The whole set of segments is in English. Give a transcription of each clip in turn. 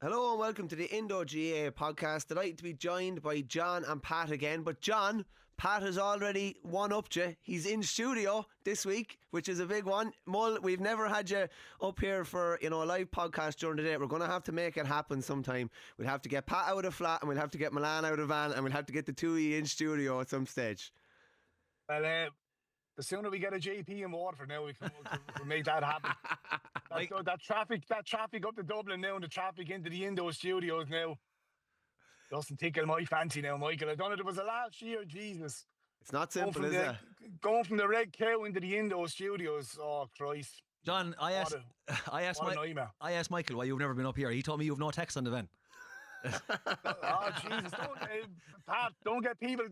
Hello and welcome to the Indo GA podcast. Delighted to be joined by John and Pat again. But John, Pat has already one-upped you. He's in studio this week, which is a big one. Mull, we've never had you up here for a live podcast during the day. We're going to have to make it happen sometime. We'll have to get Pat out of flat and we'll have to get Mullane out of van and we'll have to get the two of you in studio at some stage. Well, the sooner we get a JP in Waterford now, we can make that happen. That traffic up to Dublin now and the traffic into the Indo studios now doesn't tickle my fancy now, Michael. I don't know, there was a last year, Jesus. It's not simple, is it? Going from the Red Cow into the Indo studios, oh Christ. John, I asked Michael why you've never been up here. He told me you've no text on the van. Oh Jesus! Pat, don't get people.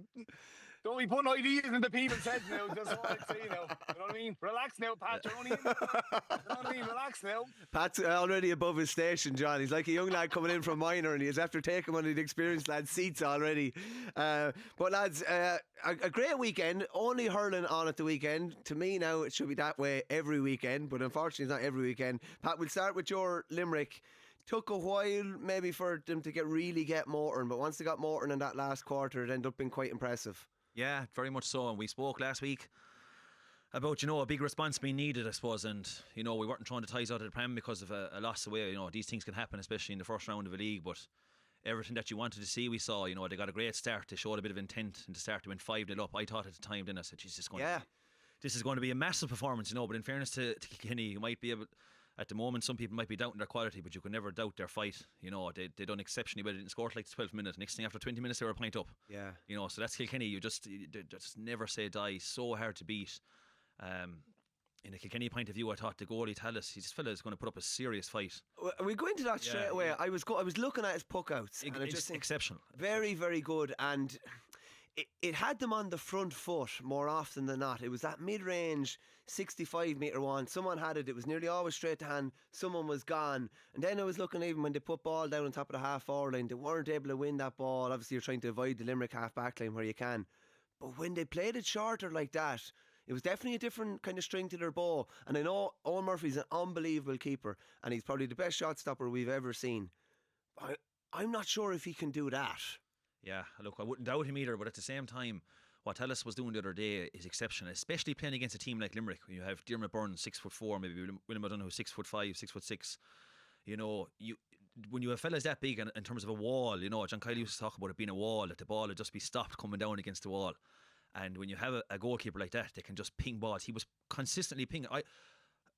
Don't be putting ideas into people's heads now. That's all I'd say now. You know what I mean? Relax now, Pat. You know what I mean? Relax now. Pat's already above his station, John. He's like a young lad coming in from minor, and he's after taking one of the experienced lads' seats already. But lads, a great weekend. Only hurling on at the weekend. To me now, it should be that way every weekend, but unfortunately, it's not every weekend. Pat, we'll start with your Limerick. Took a while maybe for them to really get motoring, but once they got motoring in that last quarter, it ended up being quite impressive. Yeah, very much so. And we spoke last week about, a big response being needed, I suppose. And, we weren't throwing the ties out of the pram because of a loss away. These things can happen, especially in the first round of a league. But everything that you wanted to see, we saw. They got a great start. They showed a bit of intent in the start. They went 5-0 up. I thought at the time, then I said, this is going to be a massive performance, But in fairness to Kilkenny, you might be able... At the moment, some people might be doubting their quality, but you can never doubt their fight. They done exceptionally well. They didn't score till like the 12th minute. Next thing, after 20 minutes, they were a point up. Yeah. So that's Kilkenny. You just never say die. So hard to beat. In a Kilkenny point of view, I thought the goalie Tallis, this fella is going to put up a serious fight. We go into that straight away. Yeah. I was looking at his puck outs. And it's just exceptional. Very, very good. And it had them on the front foot more often than not. It was that mid-range 65 metre one. Someone had it. It was nearly always straight to hand. Someone was gone. And then I was looking, even when they put ball down on top of the half-forward line, they weren't able to win that ball. Obviously, you're trying to avoid the Limerick half-back line where you can. But when they played it shorter like that, it was definitely a different kind of string to their bow. And I know Owen Murphy's an unbelievable keeper, and he's probably the best shot stopper we've ever seen. I'm not sure if he can do that. Yeah, look, I wouldn't doubt him either, but at the same time, what Tallis was doing the other day is exceptional, especially playing against a team like Limerick. When you have Diarmaid Byrne 6'4", maybe William O'Donoghue 6'5", 6'6". When you have fellas that big in terms of a wall, John Cahill used to talk about it being a wall, that the ball would just be stopped coming down against the wall. And when you have a goalkeeper like that, they can just ping balls. He was consistently pinging.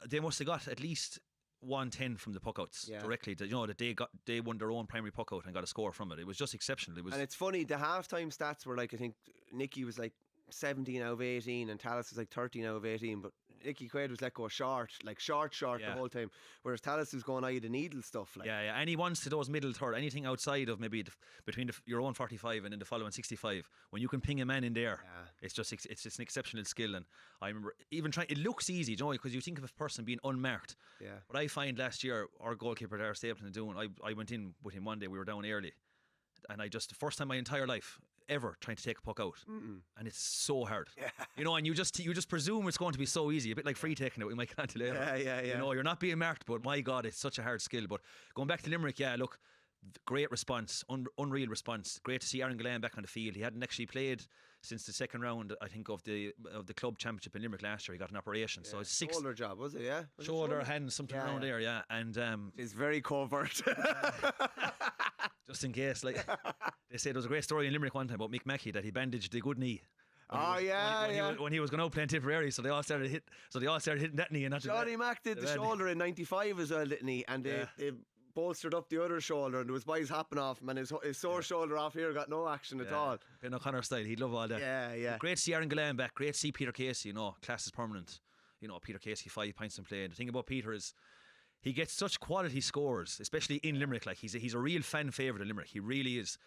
They must have got at least 110 from the puckouts directly. That they won their own primary puckout and got a score from it. It was just exceptional. And it's funny, the halftime stats were like, I think Nicky was like 17 out of 18 and Tallis was like 13 out of 18, but Nicky Quaid was let go short the whole time, whereas Tallis was going eye of the needle stuff. And he wants to those middle third, anything outside of maybe between your own 45 and then the following 65, when you can ping a man in there, it's just an exceptional skill. And I remember even trying, it looks easy, because you think of a person being unmarked, but I find last year our goalkeeper there, Stapleton, doing, I went in with him one day, we were down early, and the first time in my entire life ever trying to take a puck out, and it's so hard, and you just presume it's going to be so easy, a bit like free taking it we might get onto later. You're not being marked, but my God, it's such a hard skill. But going back to Limerick, look, great response, unreal response. Great to see Aaron Gillane back on the field. He hadn't actually played since the second round, I think, of the club championship in Limerick last year. He got an operation, so it's shoulder job, was it? Shoulder, hand, something around there, and it's very covert. Just in case, they say there was a great story in Limerick one time about Mick Mackey that he bandaged the good knee. When he was going out playing Tipperary, so they all started hitting that knee. And Johnny Mack did the shoulder in '95 as well, didn't he? And they bolstered up the other shoulder, and there was boys hopping off him, and his sore shoulder off here got no action at all. Ben O'Connor style, he'd love all that. Yeah. Great to see Aaron Gillane back. Great to see Peter Casey. Class is permanent. Peter Casey 5 points in play. And the thing about Peter is, he gets such quality scores, especially in Limerick. Like he's a real fan favourite in Limerick. He really is.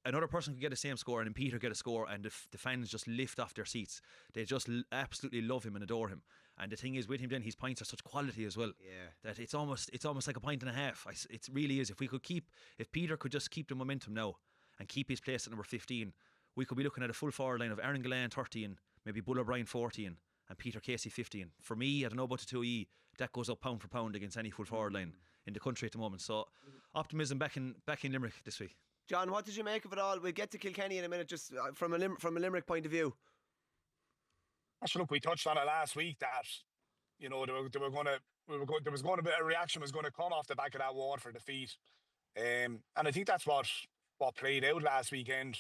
Another person could get the same score, and then Peter get a score, and the fans just lift off their seats. They just absolutely love him and adore him. And the thing is, with him, then his points are such quality as well. Yeah. That it's almost like a point and a half. It really is. If Peter could just keep the momentum now and keep his place at number 15, we could be looking at a full forward line of Aaron Gillane 30 and maybe Bull O'Brien 40 and Peter Casey 15. For me, I don't know about the two of you, that goes up pound for pound against any full forward line. in the country at the moment. So optimism back in Limerick this week. John, what did you make of it all? We'll get to Kilkenny in a minute, just from a Limerick point of view. Actually, look, we touched on it last week that they were going to. There was going to be a reaction was going to come off the back of that Waterford defeat, and I think that's what played out last weekend.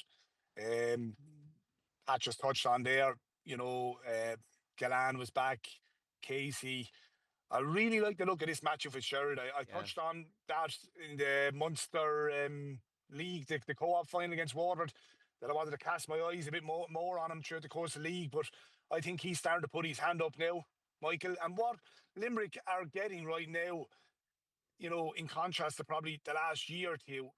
Pat just touched on there. Gillane was back, Casey. I really like the look of this Matthew Fitzgerald. I touched on that in the Munster League, the co-op final against Waterford, that I wanted to cast my eyes a bit more on him throughout the course of the league. But I think he's starting to put his hand up now, Michael. And what Limerick are getting right now, in contrast to probably the last year or two,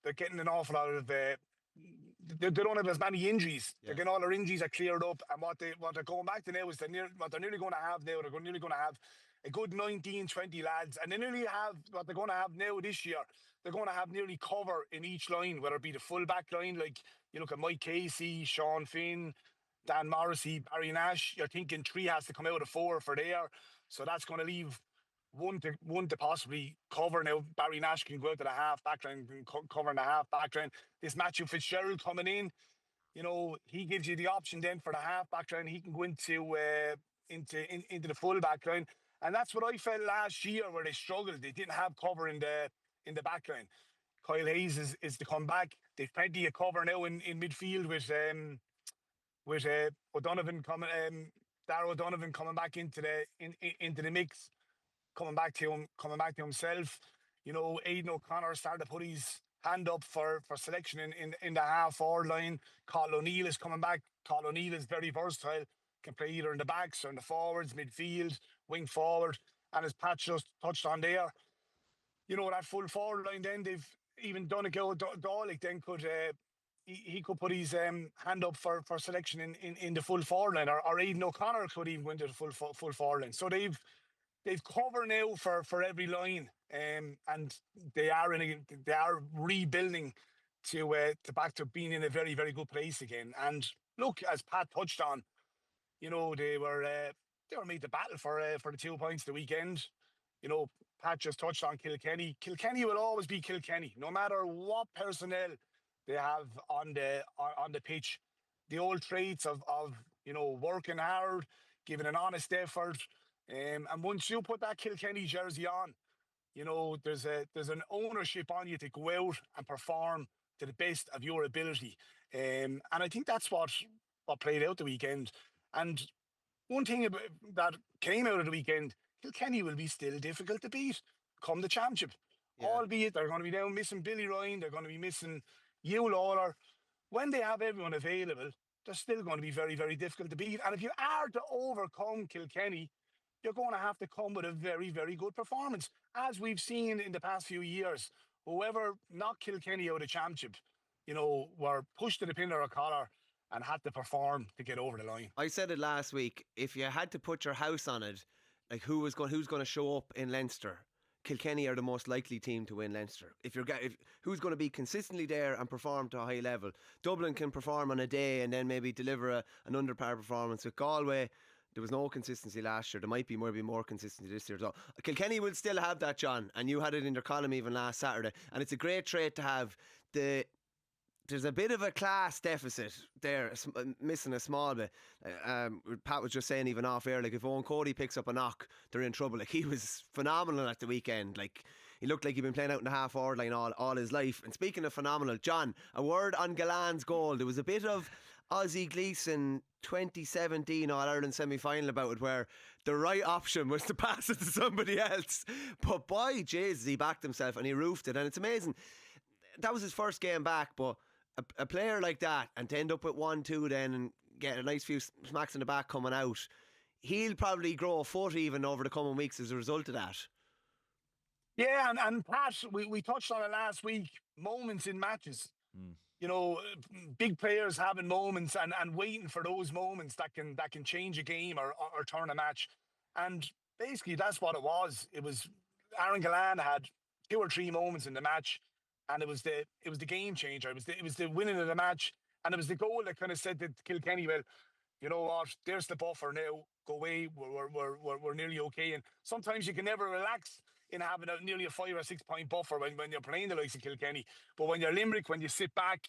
they're getting an awful lot of. They don't have as many injuries. They're getting all their injuries are cleared up, and what they're going back to now is what they're nearly going to have now. They're nearly going to have a good 19, 20 lads, and they nearly have what they're going to have now this year. They're going to have nearly cover in each line, whether it be the full back line, like you look at Mike Casey, Sean Finn, Dan Morrissey, Barry Nash. You're thinking 3 has to come out of 4 for there, so that's going to leave one to possibly cover. Now Barry Nash can go out to the half back line, cover in the half back line. This Matthew Fitzgerald coming in, he gives you the option then for the half back line. He can go into the full back line, and that's what I felt last year where they struggled. They didn't have cover in the back line. Kyle Hayes is to come back. They've plenty of cover now in midfield with O'Donovan coming, Darragh O'Donovan coming back into the mix. Coming back to himself, Aidan O'Connor started to put his hand up for selection in the half forward line. Cahill O'Neill is coming back. Cahill O'Neill is very versatile, can play either in the backs or in the forwards, midfield, wing forward. And as Pat just touched on there, that full forward line, then they've even Donegal Dowling then could he could put his hand up for selection in the full forward line, or Aidan O'Connor could even go into the full forward line. So they've cover now for every line, and they are rebuilding to back to being in a very, very good place again. And look, as Pat touched on, they were made the battle for the 2 points the weekend. Pat just touched on Kilkenny. Kilkenny will always be Kilkenny, no matter what personnel they have on the pitch. The old traits of working hard, giving an honest effort. And once you put that Kilkenny jersey on, there's an ownership on you to go out and perform to the best of your ability. And I think that's what played out the weekend. And one thing that came out of the weekend, Kilkenny will be still difficult to beat come the championship. Yeah. Albeit they're going to be down missing Billy Ryan, they're going to be missing Hugh Lawler. When they have everyone available, they're still going to be very, very difficult to beat. And if you are to overcome Kilkenny, you're going to have to come with a very, very good performance. As we've seen in the past few years, whoever knocked Kilkenny out of the championship, were pushed to the pin or a collar and had to perform to get over the line. I said it last week, if you had to put your house on it, like who's going to show up in Leinster, Kilkenny are the most likely team to win Leinster. If who's going to be consistently there and perform to a high level. Dublin can perform on a day and then maybe deliver an under par performance. With Galway, there was no consistency last year. There might be more consistency this year. So Kilkenny will still have that, John, and you had it in your column even last Saturday. And it's a great trait to have. There's a bit of a class deficit there, missing a small bit. Pat was just saying even off air, like if Owen Cody picks up a knock, they're in trouble. Like he was phenomenal at the weekend. Like he looked like he'd been playing out in the half forward line all his life. And speaking of phenomenal, John, a word on Gillane's goal. There was a bit of Ozzie Gleeson 2017 All-Ireland semi-final about it, where the right option was to pass it to somebody else. But boy, Jesus, he backed himself and he roofed it. And it's amazing. That was his first game back, but a player like that, and to end up with 1-2 then and get a nice few smacks in the back coming out, he'll probably grow a foot even over the coming weeks as a result of that. Yeah, and Pat, we touched on it last week, moments in matches. Big players having moments and waiting for those moments that can change a game or turn a match. And basically that's what it was. It was Aaron Gillane had 2 or 3 moments in the match, and it was the game changer. It was the winning of the match, and it was the goal that kind of said to Kilkenny, well, you know what, there's the buffer now. Go away. We're nearly okay. And sometimes you can never relax in having nearly a 5 or 6 point buffer when you're playing the likes of Kilkenny. But when you're Limerick, when you sit back,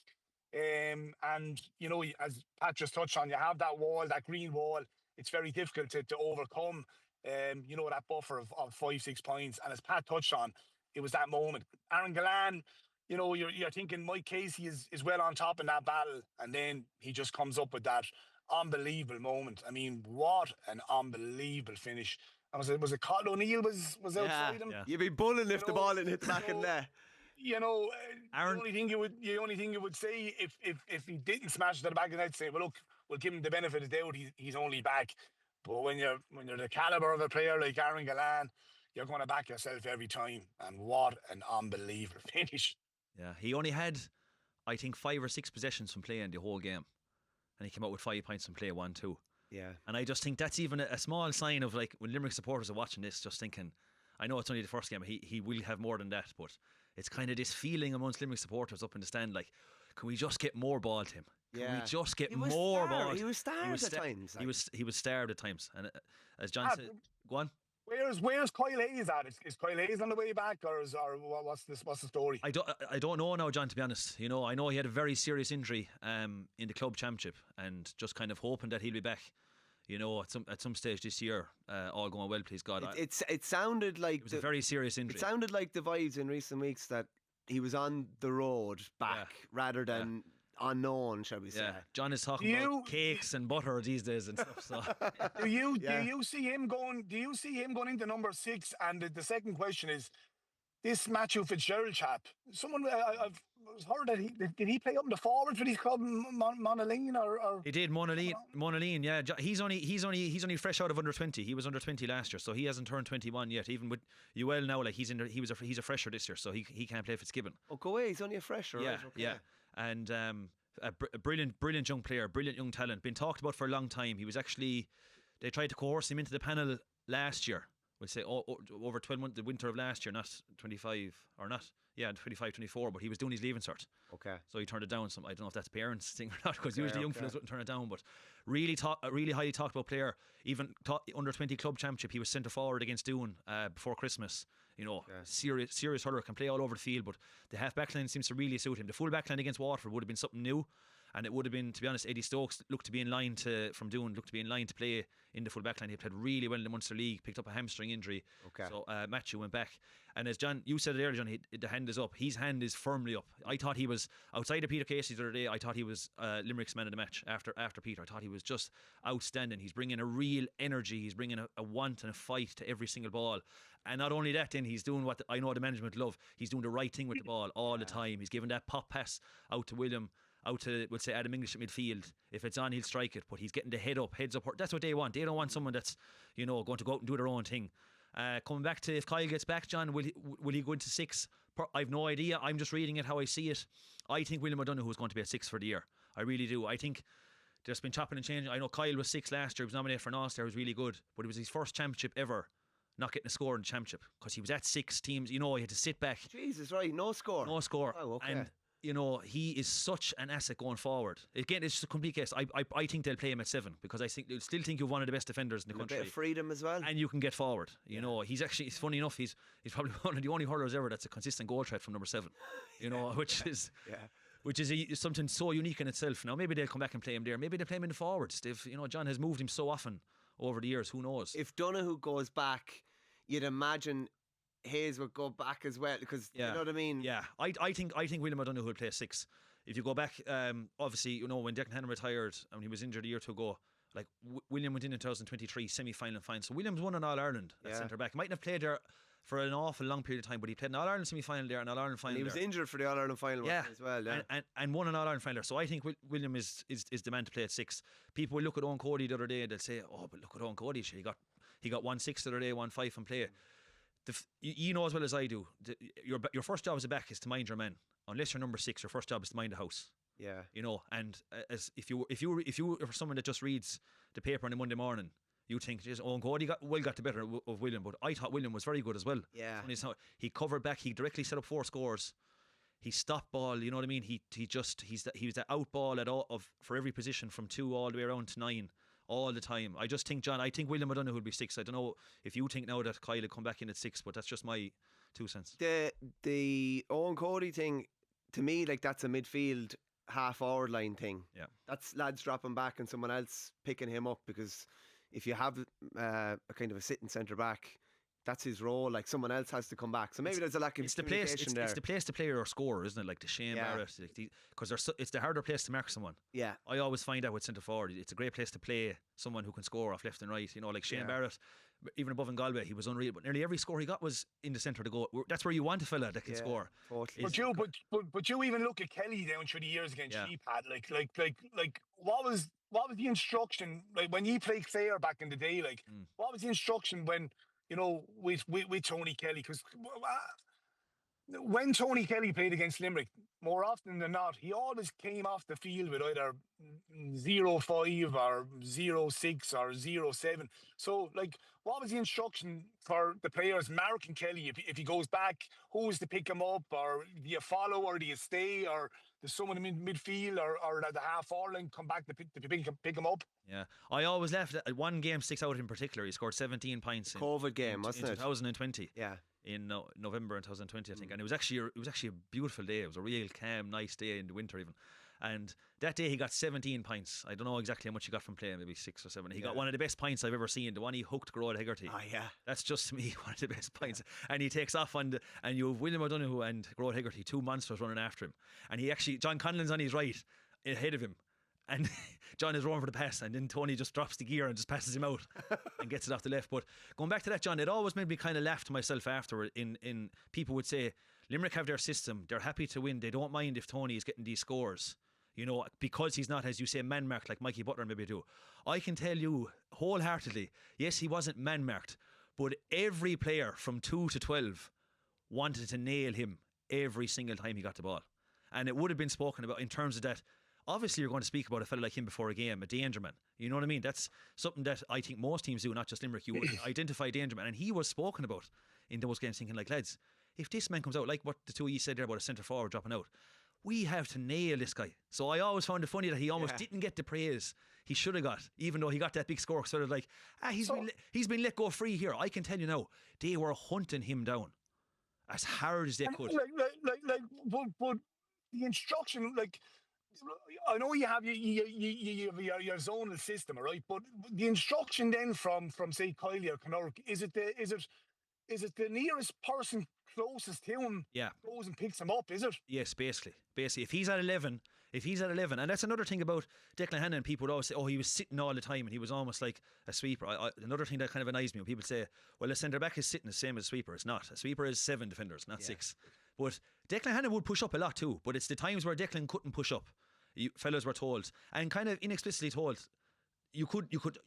and you know, as Pat just touched on, you have that wall, that green wall. It's very difficult to overcome. You know, that buffer of 5, 6 points. And as Pat touched on, it was that moment. Aaron Gillane, you know, you're thinking Mike Casey is well on top in that battle, and then he just comes up with that unbelievable moment. I mean, what an unbelievable finish. And was it Colin O'Neill was outside him? You'd be bulling if the ball hit back in there. You know, Aaron, the only thing you would say if he didn't smash it at the back of the net, say, well, look, we'll give him the benefit of the doubt. He's only back. But when you're the caliber of a player like Aaron Gillane, you're going to back yourself every time. And what an unbelievable finish. Yeah, he only had, I think, 5 or 6 possessions from play in the whole game. And he came out with 5 points from play, 1-2. Yeah. And I just think that's even a small sign of, like, when Limerick supporters are watching this, just thinking, I know it's only the first game, he will have more than that, but it's kind of this feeling amongst Limerick supporters up in the stand, like, can we just get more ball to him? Can we just get more ball? He was starved at times. He was starved at times. And as John said, go on. Where's Kyle Hayes at? Is Kyle Hayes on the way back, or what's the story? I don't know now, John, to be honest. You know, I know he had a very serious injury in the club championship, and just kind of hoping that he'll be back, you know, at some stage this year. All going well, please God. It sounded like it was a very serious injury. It sounded like the vibes in recent weeks that he was on the road back rather than unknown, shall we say. John is talking about cakes and butter these days and stuff. So do you see him going into number 6? And the second question is, this Matthew Fitzgerald chap, someone I've heard that did he play up in the forward for these club, Mullane or he did. Mullane, yeah. He's only fresh out of under 20. He was under 20 last year, so he hasn't turned 21 yet. Even with UL now, like he's a fresher this year, so he can't play Fitzgibbon. Oh, go away, he's only a fresher. Yeah, right? Okay. yeah. And a brilliant young player, brilliant young talent, been talked about for a long time. He was actually, they tried to coerce him into the panel last year. We'll say over 12 months, the winter of last year, not 25 or not. Yeah, 25, 24, but he was doing his leaving cert. Okay. So he turned it down. I don't know if that's parents' thing or not, because usually young fellas wouldn't turn it down. But really highly talked about player. Even under 20 club championship, he was centre forward against Doon before Christmas. You know, serious hurler, can play all over the field. But the half back line seems to really suit him. The full back line against Waterford would have been something new. And it would have been, to be honest, Eddie Stokes looked to be in line to play in the full back line. He played really well in the Munster League, picked up a hamstring injury. Okay. So Matthew went back. And as John, you said it earlier, John, the hand is up. His hand is firmly up. I thought he was, outside of Peter Casey the other day, I thought he was Limerick's man of the match after Peter. I thought he was just outstanding. He's bringing a real energy. He's bringing a want and a fight to every single ball. And not only that, then he's doing what I know the management love. He's doing the right thing with the ball all the time. He's giving that pop pass out to William, out to, we'll say, Adam English at midfield. If it's on, he'll strike it, but he's getting the heads up. That's what they want. They don't want someone that's, you know, going to go out and do their own thing. Coming back to, if Kyle gets back, John, will he go into 6? I've no idea. I'm just reading it how I see it. I think William O'Donoghue is going to be at 6 for the year. I really do. I think there's been chopping and changing. I know Kyle was 6 last year. He was nominated for an All-Star. He was really good, but it was his first championship ever not getting a score in the championship, because he was at 6 teams. You know, he had to sit back. Jesus, right? No score. Oh, okay. And you know, he is such an asset going forward. Again, it's just a complete case. I think they'll play him at 7, because I still think you've one of the best defenders in the country. A bit of freedom as well. And you can get forward. You know, he's actually, it's funny enough, he's probably one of the only hurlers ever that's a consistent goal threat from number 7. You know, which is something so unique in itself. Now, maybe they'll come back and play him there. Maybe they'll play him in the forwards. You know, John has moved him so often over the years. Who knows? If Donoghue goes back, you'd imagine Hayes would go back as well, because you know what I mean. Yeah, I think William O'Donoghue will play 6. If you go back, obviously, you know, when Declan Hannon retired and he was injured a year or two ago, like William went in 2023 semi-final and final. So William's won an All-Ireland at centre back. He mightn't have played there for an awful long period of time, but he played an All-Ireland semi-final there and an All-Ireland final. And he was injured for the All-Ireland final as well. Yeah, and won an All-Ireland final there. So I think William is the man to play at 6. People will look at Owen Cody the other day and they'll say, oh, but look at Owen Cody. He got 1-6 the other day, 1-5 from play. You know as well as I do, your first job as a back is to mind your men. Unless you're number 6, your first job is to mind the house. Yeah, you know, and as if you are someone that just reads the paper on a Monday morning, you think, geez, Owen Cody got the better of William, but I thought William was very good as well. Yeah, he covered back, he directly set up 4 scores. He stopped ball, you know what I mean. He was the out ball for every position from 2 all the way around to 9. all the time. I just think, John, I think William O'Donoghue will be 6. I don't know if you think now that Kyle will come back in at 6, but that's just my 2 cents. The Owen Cody thing, to me, like, that's a midfield half-hour line thing. Yeah. That's lads dropping back and someone else picking him up, because if you have a kind of a sitting centre back, that's his role. Like, someone else has to come back. So maybe there's a lack of communication there. It's the place to play or score, isn't it? Like the Shane Barrett, because it's the harder place to mark someone. Yeah. I always find out with centre forward, it's a great place to play someone who can score off left and right. You know, like Shane Barrett, even above in Galway, he was unreal. But nearly every score he got was in the centre to go. That's where you want a fella that can score. Totally. But you even look at Kelly down through the years against Sheepad. Like what was the instruction, like when you played Clare back in the day? Like what was the instruction when, you know, with Tony Kelly? Because when Tony Kelly played against Limerick, more often than not, he always came off the field with either 0-5 or 0-6 or 0-7. So, like, what was the instruction for the players marking Kelly? If he goes back, who's to pick him up? Or do you follow, or do you stay? Or does someone in midfield or the half-hour line come back to pick him up? Yeah. I always left one game sticks out in particular. He scored 17 points. COVID game, wasn't it? 2020. Yeah. In November 2020, I think, and it was actually a beautiful day. It was a real calm, nice day in the winter even. And that day he got 17 points. I don't know exactly how much he got from playing, maybe 6 or 7. He got one of the best points I've ever seen. The one he hooked Gerard Hegarty. Oh yeah, that's just to me one of the best points. And he takes off and you have William O'Donoghue and Gerard Hegarty, 2 monsters running after him. And he actually, John Conlon's on his right, ahead of him. And John is rolling for the pass, and then Tony just drops the gear and just passes him out and gets it off the left. But going back to that, John, it always made me kind of laugh to myself afterward. In people would say Limerick have their system, they're happy to win, they don't mind if Tony is getting these scores, you know, because he's not, as you say, man marked like Mikey Butler maybe do. I can tell you wholeheartedly, yes, he wasn't man marked, but every player from 2 to 12 wanted to nail him every single time he got the ball. And it would have been spoken about in terms of that. Obviously, you're going to speak about a fella like him before a game, a danger man. You know what I mean? That's something that I think most teams do, not just Limerick. You would identify danger man. And he was spoken about in those games, thinking like, lads, if this man comes out, like what the two of you said there about a centre forward dropping out, we have to nail this guy. So I always found it funny that he almost didn't get the praise he should have got, even though he got that big score. Sort of like, he's been let go free here. I can tell you now, they were hunting him down as hard as they could. But the instruction, like, I know you have your zonal system, all right, but the instruction then from say Kyle or Connacht, is it the nearest person closest to him goes and picks him up, is it? Yes, basically if he's at 11, and that's another thing about Declan Hannon. People would always say, oh, he was sitting all the time and he was almost like a sweeper. Another thing that kind of annoys me when people say, well, a centre back is sitting the same as a sweeper. It's not. A sweeper is 7 defenders, not 6. But Declan Hannon would push up a lot too, but it's the times where Declan couldn't push up. Fellas were told, and kind of inexplicitly told, you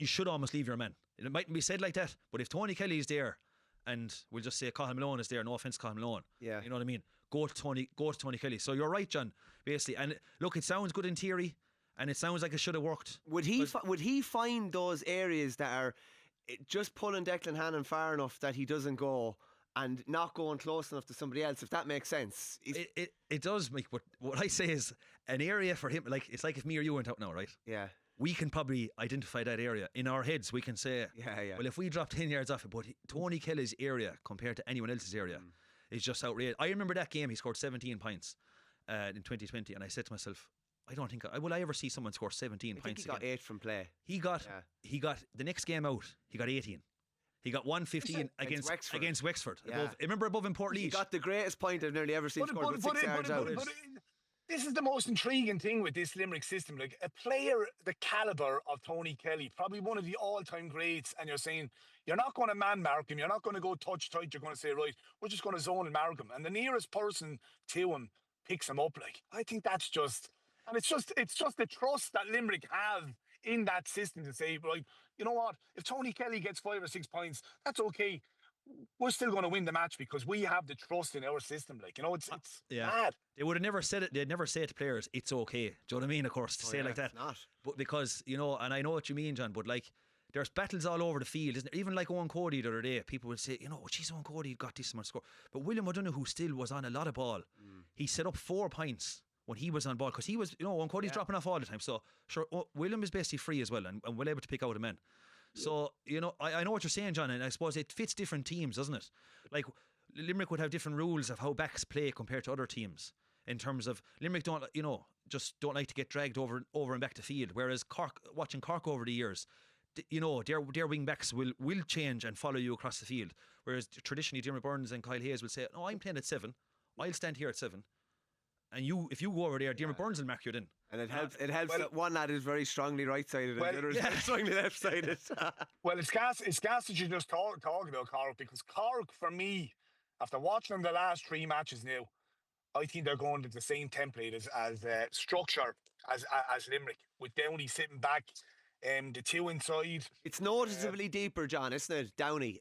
should almost leave your man. It mightn't be said like that, but if Tony Kelly is there, and we'll just say Cahill Malone is there, no offence Cahill Malone, you know what I mean, go to Tony Kelly. So you're right, John, basically. And look, it sounds good in theory, and it sounds like it should have worked. Would he find those areas that are just pulling Declan Hannon far enough that he doesn't go, and not going close enough to somebody else, if that makes sense? It does make, what I say is an area for him, like, it's like if me or you went out now, right? Yeah. We can probably identify that area in our heads. We can say, well, if we drop 10 yards off it, but Tony Kelly's area compared to anyone else's area is just outrageous. I remember that game, he scored 17 points in 2020, and I said to myself, will I ever see someone score 17 points he got again? 8 from play. He got the next game out, he got 18. He got 115 against Wexford. Above in Portlaoise. He got the greatest point I've nearly ever seen scored with 6 yards out. This is the most intriguing thing with this Limerick system. Like, a player the calibre of Tony Kelly, probably one of the all-time greats, and you're saying, you're not going to man-mark him, you're not going to go touch tight, you're going to say, right, we're just going to zone and mark him. And the nearest person to him picks him up. Like, I think that's just... And it's just the trust that Limerick have in that system to say, right, you know what, if Tony Kelly gets 5 or 6 points, that's okay. We're still going to win the match because we have the trust in our system. Like, you know, it's bad. They would have never said it. They'd never say it to players, it's okay. Do you know what I mean? Of course, to say like that. It's not. But because, you know, and I know what you mean, John, but like, there's battles all over the field, isn't there? Even like Owen Cody the other day, people would say, you know, geez, Owen Cody got this much score. But William O'Donoghue still was on a lot of ball. He set up 4 points when he was on ball, because he was, when Cody's dropping off all the time. So sure, William is basically free as well, and well able to pick out a man. So I know what you're saying, John, and I suppose it fits different teams, doesn't it? Like Limerick would have different rules of how backs play compared to other teams. In terms of Limerick just don't like to get dragged over and back to field. Whereas Cork, watching Cork over the years, their wing backs will change and follow you across the field. Whereas traditionally, Dermot Burns and Kyle Hayes will say, "No, I'm playing at 7. I'll stand here at 7." And if you go over there, Dermot Burns will mark you in. And it helps. That one lad is very strongly right-sided, and the other is very strongly left-sided. Well, it's gas that you just talk about Cork, because Cork, for me, after watching them the last 3 matches now, I think they're going to the same template as structure as Limerick, with Downey sitting back, the 2 inside. It's noticeably deeper, John, isn't it? Downey.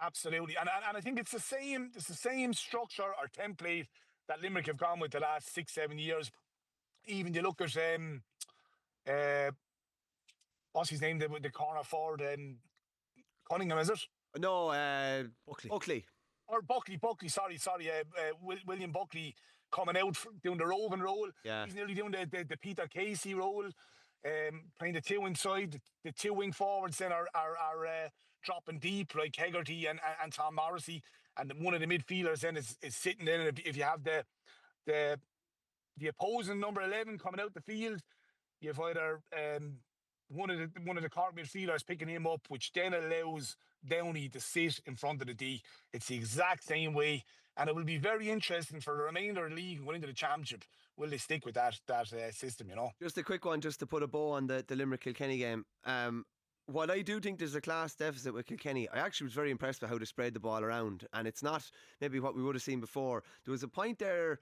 Absolutely, and I think it's the same structure or template that Limerick have gone with the last 6-7 years. Even you look at what's his name, the corner forward, Cunningham, is it? No, Buckley. Or Buckley, sorry, William Buckley coming out doing the roving role. Yeah. He's nearly doing the Peter Casey role, playing the 2 inside. The 2 wing forwards then are dropping deep, like Hegarty and Tom Morrissey, and one of the midfielders then is sitting there. And if you have the opposing number 11 coming out the field, you've either one of the Cork midfielders picking him up, which then allows Downey to sit in front of the D. It's the exact same way, and it will be very interesting for the remainder of the league going into the championship. Will they stick with that system? Just a quick one, just to put a bow on the Limerick Kilkenny game. While I do think there's a class deficit with Kilkenny, I actually was very impressed with how they spread the ball around, and it's not maybe what we would have seen before. There was a point there.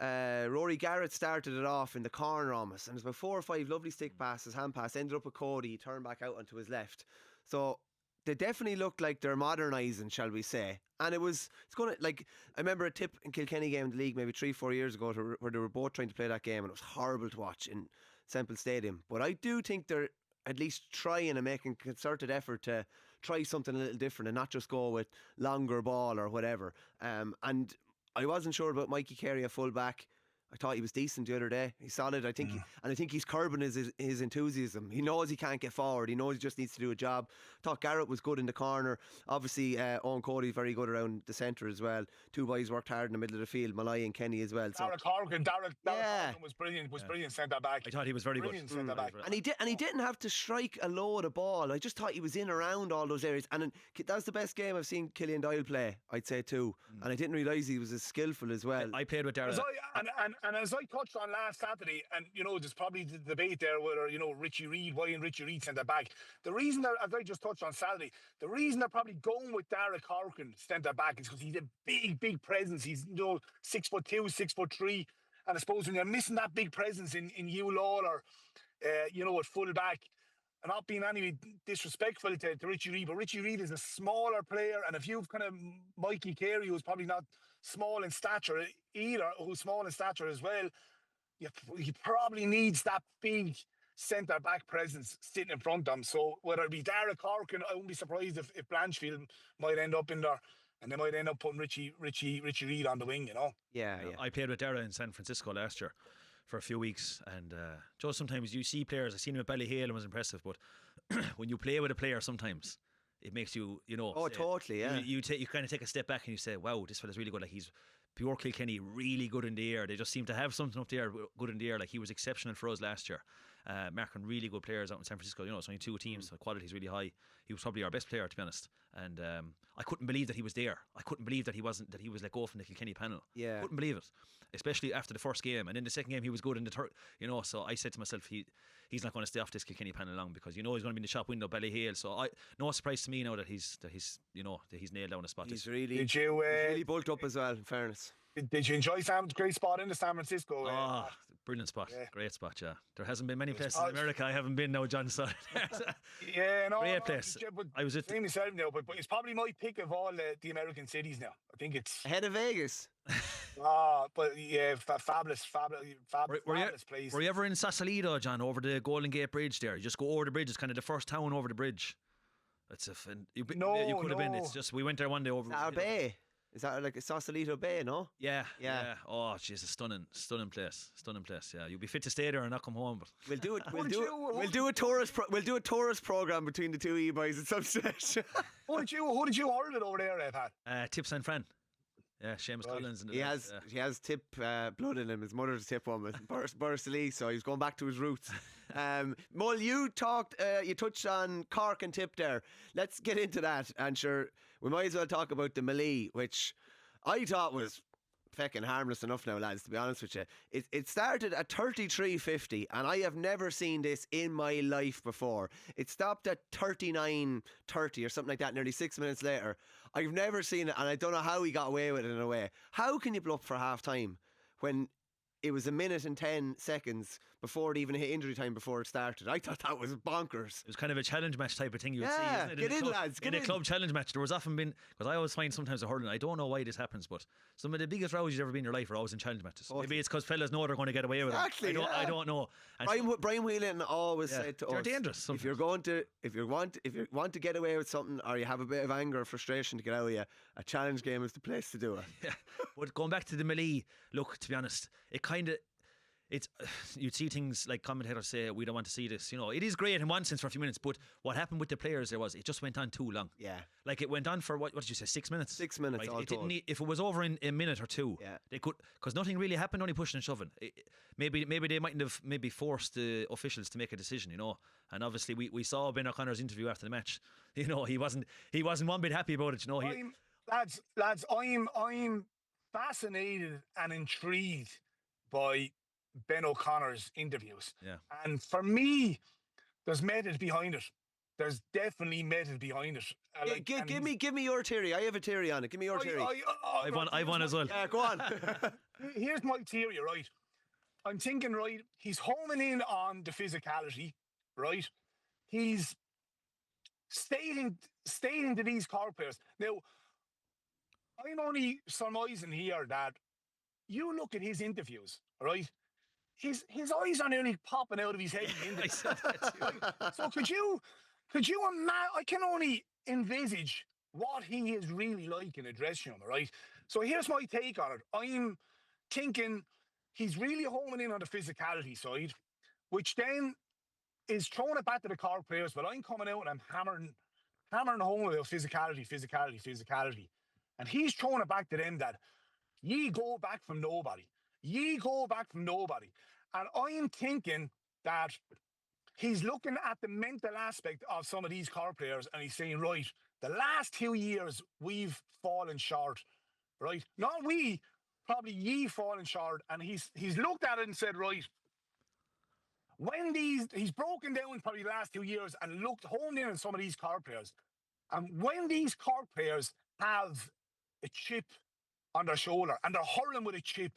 Rory Garrett started it off in the corner almost, and there's about 4 or 5 lovely stick passes, hand pass, ended up with Cody, turned back out onto his left. So they definitely look like they're modernising, shall we say. And it's going to, like, I remember a Tip and Kilkenny game in the league maybe 3-4 years ago where they were both trying to play that game, and it was horrible to watch in Semple Stadium. But I do think they're at least trying and making a concerted effort to try something a little different and not just go with longer ball or whatever. And I wasn't sure about Mikey Carey, a full back. I thought he was decent the other day. He's solid. I think he's curbing his enthusiasm. He knows he can't get forward. He knows he just needs to do a job. I thought Garrett was good in the corner. Obviously, Owen Cody very good around the centre as well. 2 boys worked hard in the middle of the field. Mullane and Kenny as well. Darragh Corkin was brilliant. Brilliant centre back. I thought he was very good. Centre back. And he didn't have to strike a load of ball. I just thought he was in around all those areas. And that's the best game I've seen Killian Doyle play, I'd say too. And I didn't realise he was as skillful as well. I played with Darragh. And as I touched on last Saturday, and there's probably the debate there whether Richie Reid, why and Richie Reid centre back. The reason that, as I just touched on Saturday, the reason they're probably going with Darragh Corkin centre back is because he's a big presence. He's 6'2", 6'3", and I suppose when you're missing that big presence in Hugh Lawler, at full back, and not being any disrespectful to Richie Reid, but Richie Reid is a smaller player, and if you've kind of Mikey Carey, who's probably not small in stature either, who's small in stature as well, he probably needs that big centre back presence sitting in front of him. So whether it be Darragh Corkin, I wouldn't be surprised if Blanchfield might end up in there, and they might end up putting Richie Reid on the wing. Yeah. I played with Darragh in San Francisco last year for a few weeks, and just sometimes you see players. I seen him at Ballyhale and was impressive, but when you play with a player, sometimes it makes you Oh, totally, yeah. You kind of take a step back and you say, wow, this fella's really good. Like, he's pure Kilkenny, really good in the air. They just seem to have something up there good in the air. Like, he was exceptional for us last year, marking really good players out in San Francisco. It's only 2 teams, so the quality is really high. He was probably our best player, to be honest. And I couldn't believe that he was there. I couldn't believe that he was let go from the Kilkenny panel. Yeah, couldn't believe it, especially after the first game. And in the second game, he was good in the third. So I said to myself, he's not going to stay off this Kilkenny panel long, because he's going to be in the shop window, Ballyhale. So no surprise to me now that he's nailed down a spot. He's really bulked up as well, in fairness. Did you enjoy Sam's great spot in the San Francisco? Brilliant spot. Yeah. Great spot, yeah. There hasn't been many places in America I haven't been now, John. So great place. I was at same myself now, but it's probably my pick of all the American cities now. I think it's ahead of Vegas. But yeah, fabulous place. Were you ever in Sausalito, John, over the Golden Gate Bridge there? You just go over the bridge. It's kind of the first town over the bridge. You could have been. It's just we went there one day over Bay. Is that like a Sausalito Bay, no? Yeah. Yeah. Oh, jeez, a stunning place. Yeah, you'll be fit to stay there and not come home. But We'll do it. We'll do a tourist program between the two of you boys at some stage. Who did you hurl it over there, Pat? Tip St. Fran. Yeah, Seamus Collins. And He has Tip blood in him. His mother's Tip one with Bursley, so he's going back to his roots. Mull, you touched on Cork and Tip there. Let's get into that, and sure, we might as well talk about the Mullane, which I thought was fucking harmless enough now, lads, to be honest with you. It started at 33.50, and I have never seen this in my life before. It stopped at 39.30 or something like that, nearly 6 minutes later. I've never seen it, and I don't know how he got away with it in a way. How can you blow up for half time when it was 1 minute and 10 seconds before it even hit injury time before it started? I thought that was bonkers. It was kind of a challenge match type of thing you would see, isn't it? Get in, lads. Get in. In a club challenge match, there was often been, because I always find sometimes a hurling, I don't know why this happens, but some of the biggest rows you've ever been in your life are always in challenge matches. Maybe it's because fellas know they're going to get away with it. I don't know. And Brian Whelan always said to us, they're dangerous sometimes. If you want to get away with something, or you have a bit of anger or frustration to get out of you, a challenge game is the place to do it. Yeah. But going back to the Mullane, look, to be honest, you'd see things like commentators say, we don't want to see this. You know, it is great in one sense for a few minutes, but what happened with the players there was it just went on too long. Yeah. Like it went on for, what did you say, 6 minutes? 6 minutes, right? all It didn't told. if it was over in a minute or two, they could, because nothing really happened, only pushing and shoving. Maybe they mightn't have forced the officials to make a decision, you know. And obviously we saw Ben O'Connor's interview after the match. You know, he wasn't one bit happy about it, you know. Lads, I'm fascinated and intrigued by Ben O'Connor's interviews. Yeah. And for me, there's method behind it. There's definitely method behind it. Give me your theory. I have a theory on it. Give me your theory. I've won as well. Yeah, go on. Here's my theory, right? I'm thinking, right, he's homing in on the physicality, right? He's stating to these Cork players. Now, I'm only surmising here that you look at his interviews, right? His eyes are nearly popping out of his head. So could you imagine? I can only envisage what he is really like in a dressing room, right? So here's my take on it. I'm thinking he's really homing in on the physicality side, which then is throwing it back to the Cork players. But I'm coming out and I'm hammering home about physicality. And he's throwing it back to them that ye go back from nobody. And I'm thinking that he's looking at the mental aspect of some of these Cork players and he's saying, right, the last 2 years we've fallen short, right? Not we, probably ye fallen short. And he's looked at it and said, right, he's broken down probably the last 2 years and honed in on some of these Cork players. And when these Cork players have a chip on their shoulder and they're hurling with a chip,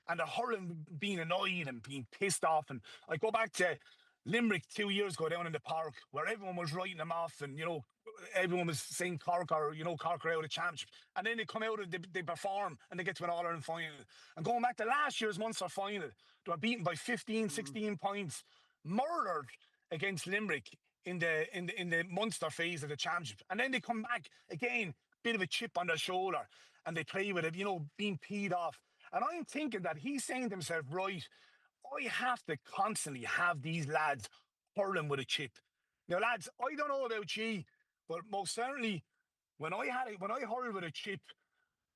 and they're hurling being annoyed and being pissed off. And I go back to Limerick 2 years ago down in the park where everyone was writing them off and, you know, everyone was saying Cork are out of championship. And then they come out and they perform and they get to an All-Ireland final. And going back to last year's Munster final, they were beaten by 15, 16 points, murdered against Limerick in the Munster phase of the championship. And then they come back again, bit of a chip on their shoulder, and they play with it, you know, being peed off. And I'm thinking that he's saying to himself, right, I have to constantly have these lads hurling with a chip. Now, lads, I don't know about you, but most certainly when I hurled with a chip,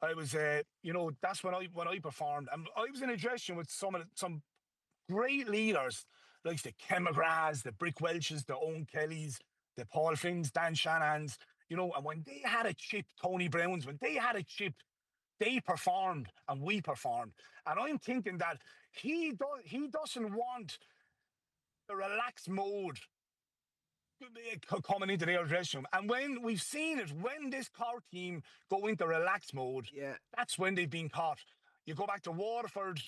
I was, that's when I performed. And I was in a dressing room with some great leaders, like the Ken McGraths, the Brick Welches, the Owen Kellys, the Paul Finns, Dan Shanahans, you know, and when they had a chip, Tony Browns, when they had a chip, they performed and we performed. And I'm thinking that he doesn't want the relaxed mode coming into their dressing room. And when we've seen it, when this Cork team go into relaxed mode, that's when they've been caught. You go back to Waterford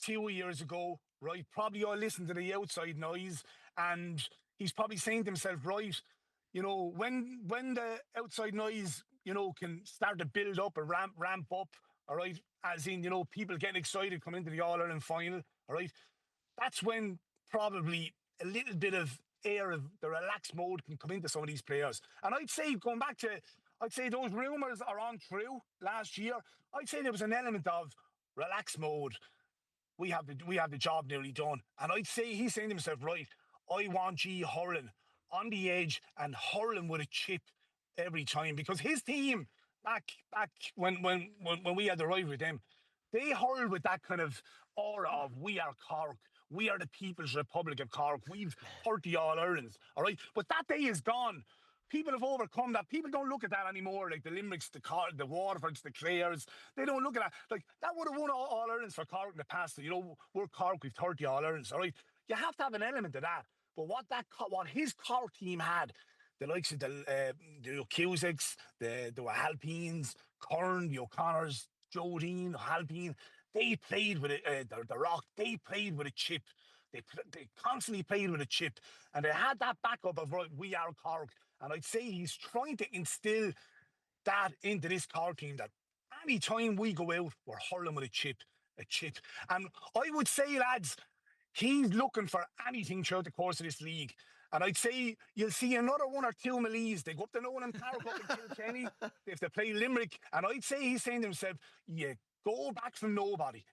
2 years ago, right? Probably all listen to the outside noise, and he's probably saying to himself, right, you know, when the outside noise, you know, can start to build up and ramp up, all right, as in, you know, people getting excited coming into the All-Ireland final, all right, that's when probably a little bit of air of the relaxed mode can come into some of these players. And I'd say, going back to, I'd say those rumours are untrue last year. I'd say there was an element of relax mode. We have the job nearly done. And I'd say he's saying to himself, right, I want G hurling on the edge and hurling with a chip every time. Because his team back when we had the ride with them, they hurled with that kind of aura of we are Cork. We are the People's Republic of Cork. We've 30 All-Irelands, all right? But that day is gone. People have overcome that. People don't look at that anymore, like the Limericks, the Waterfords, the Clares. They don't look at that. Like, that would have won All-Irelands for Cork in the past. You know, we're Cork, we've 30 All-Irelands, all right? You have to have an element of that. But what his Cork team had, the likes of the Cusicks, the Halpines, Kern, the O'Connors, Jodine, Halpine, they played with it, the Rock, they played with a chip. They constantly played with a chip. And they had that backup of, right, we are Cork. And I'd say he's trying to instill that into this Cork team, that any time we go out, we're hurling with a chip. And I would say, lads, he's looking for anything throughout the course of this league. And I'd say you'll see another one or two Mallees. They go up to Nolan Park up in Kilkenny. They have to play Limerick. And I'd say he's saying to himself, you go back from nobody.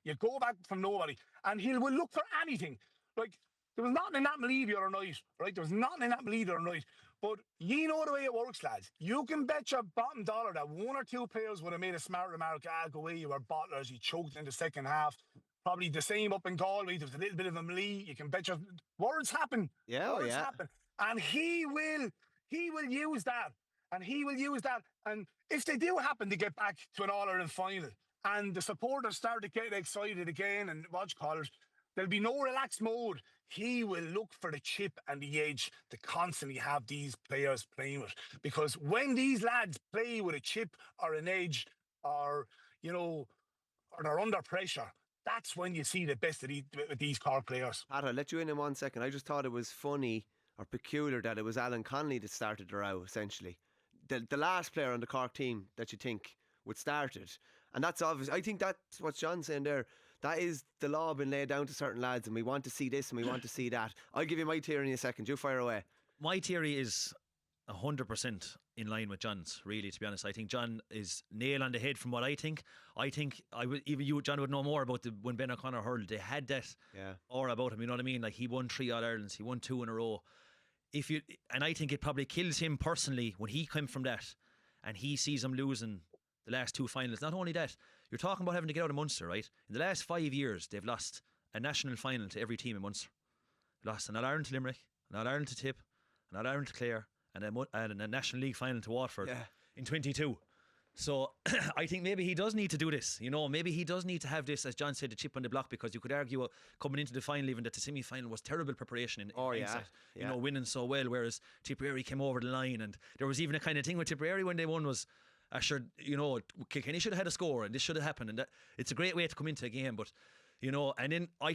And he will look for anything. Like, there was nothing in that Mallee the other night, right? There was nothing in that Mallee the other night. But you know the way it works, lads. You can bet your bottom dollar that one or two players would have made a smart remark. Go away, you were bottlers. You choked in the second half. Probably the same up in Galway. There was a little bit of a Mallee. You can bet your words happen. Yeah, words happen. And he will use that. And if they do happen to get back to an All-Ireland final and the supporters start to get excited again and watch callers, there'll be no relaxed mode. He will look for the chip and the edge to constantly have these players playing with. Because when these lads play with a chip or an edge or, or they're under pressure, that's when you see the best of these Cork players. Pat, I'll let you in 1 second. I just thought it was funny or peculiar that it was Alan Connolly that started the row, essentially. The last player on the Cork team that you think would start it. And that's obvious. I think that's what John's saying there. That is the law being laid down to certain lads, and we want to see this and we want to see that. I'll give you my theory in a second. You fire away. My theory is 100% in line with John's, really, to be honest. I think John is nail on the head from what I think. Even you, John, would know more about when Ben O'Connor hurled. They had that aura about him, you know what I mean? Like, he won 3 All-Irelands, he won 2 in a row. And I think it probably kills him personally when he came from that and he sees him losing the last 2 finals. Not only that, you're talking about having to get out of Munster, right? In the last 5 years, they've lost a national final to every team in Munster. Lost an All-Ireland to Limerick, an All-Ireland to Tip, an All-Ireland to Clare, and a National League final to Waterford in 22. So I think maybe he does need to do this. Maybe he does need to have this, as John said, the chip on the block, because you could argue coming into the final, even that the semi-final was terrible preparation in hindsight. Winning so well, whereas Tipperary came over the line, and there was even a kind of thing with Tipperary when they won was, Kilkenny should have had a score and this should have happened, and it's a great way to come into a game. But and then I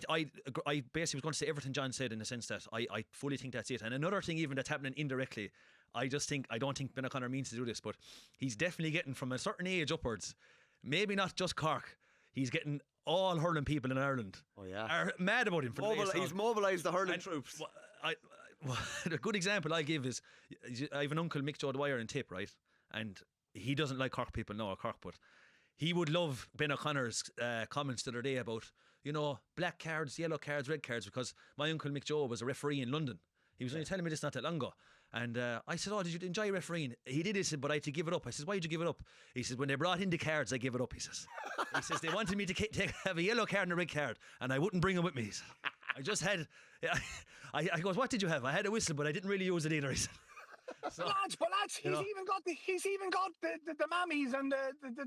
basically was going to say everything John said, in the sense that I fully think that's it. And another thing even that's happening indirectly, I don't think Ben O'Connor means to do this, but he's definitely getting, from a certain age upwards, maybe not just Cork, he's getting all hurling people in Ireland are mad about him. He's mobilised the hurling troops. A good example I give is, I have an uncle, Mick Joe Dwyer, in Tip, right? And he doesn't like Cork people now, but he would love Ben O'Connor's comments the other day about, black cards, yellow cards, red cards, because my uncle Mick Joe was a referee in London. He was only telling me this not that long ago. And I said, did you enjoy refereeing? He did. He said, but I had to give it up. I said, why did you give it up? He said, when they brought in the cards, I gave it up, he says. He says, they wanted me to have a yellow card and a red card, and I wouldn't bring them with me. He said, I just had... I goes, what did you have? I had a whistle, but I didn't really use it either, he said. So, lads, he's even got the mammies and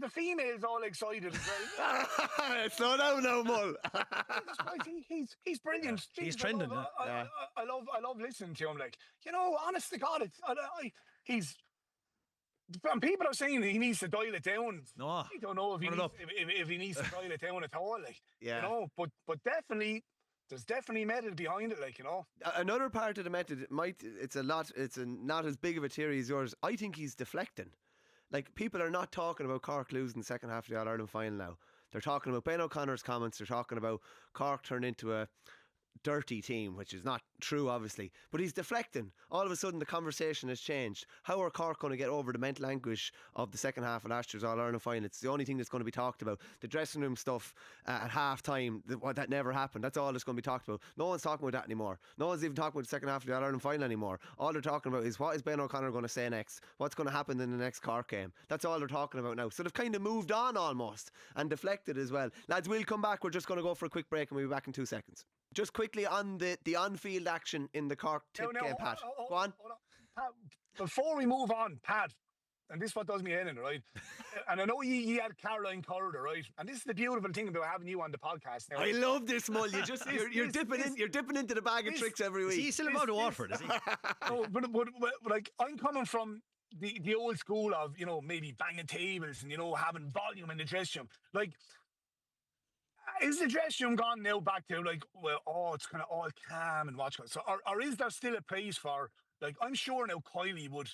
the females all excited as well. Slow down now, Mull. He's brilliant. Yeah. He's trending. I love listening to him. Like, honest to God, he's. And people are saying he needs to dial it down. No, I don't know if he needs to dial it down at all. Like, but definitely. There's definitely method behind it, Another part of the method, it's not as big of a theory as yours. I think he's deflecting. Like, people are not talking about Cork losing the second half of the All-Ireland final now. They're talking about Ben O'Connor's comments. They're talking about Cork turned into a dirty team, which is not true, obviously, but he's deflecting. All of a sudden, the conversation has changed. How are Cork going to get over the mental anguish of the second half of last year's All-Ireland final? It's the only thing that's going to be talked about. The dressing room stuff at half-time, that never happened. That's all that's going to be talked about. No one's talking about that anymore. No one's even talking about the second half of the All-Ireland final anymore. All they're talking about is, what is Ben O'Connor going to say next? What's going to happen in the next Cork game? That's all they're talking about now. So they've kind of moved on almost, and deflected as well. Lads, we'll come back. We're just going to go for a quick break, and we'll be back in 2 seconds. Just quickly on the on-field action in the Cork tip game, Pat. Go on. Pat, before we move on, Pat, and this is what does me in, right? And I know you had Caroline Corridor, right? And this is the beautiful thing about having you on the podcast now. I love this, Mull. You just you're dipping into the bag of tricks every week. Is he still about Waterford, is he? No, but like, I'm coming from the old school of, you know, maybe banging tables and, you know, having volume in the dressing room. Like, is the dressing room gone now back to, like, well, it's kind of all calm and watch? So, or is there still a place for, like, I'm sure now Kylie would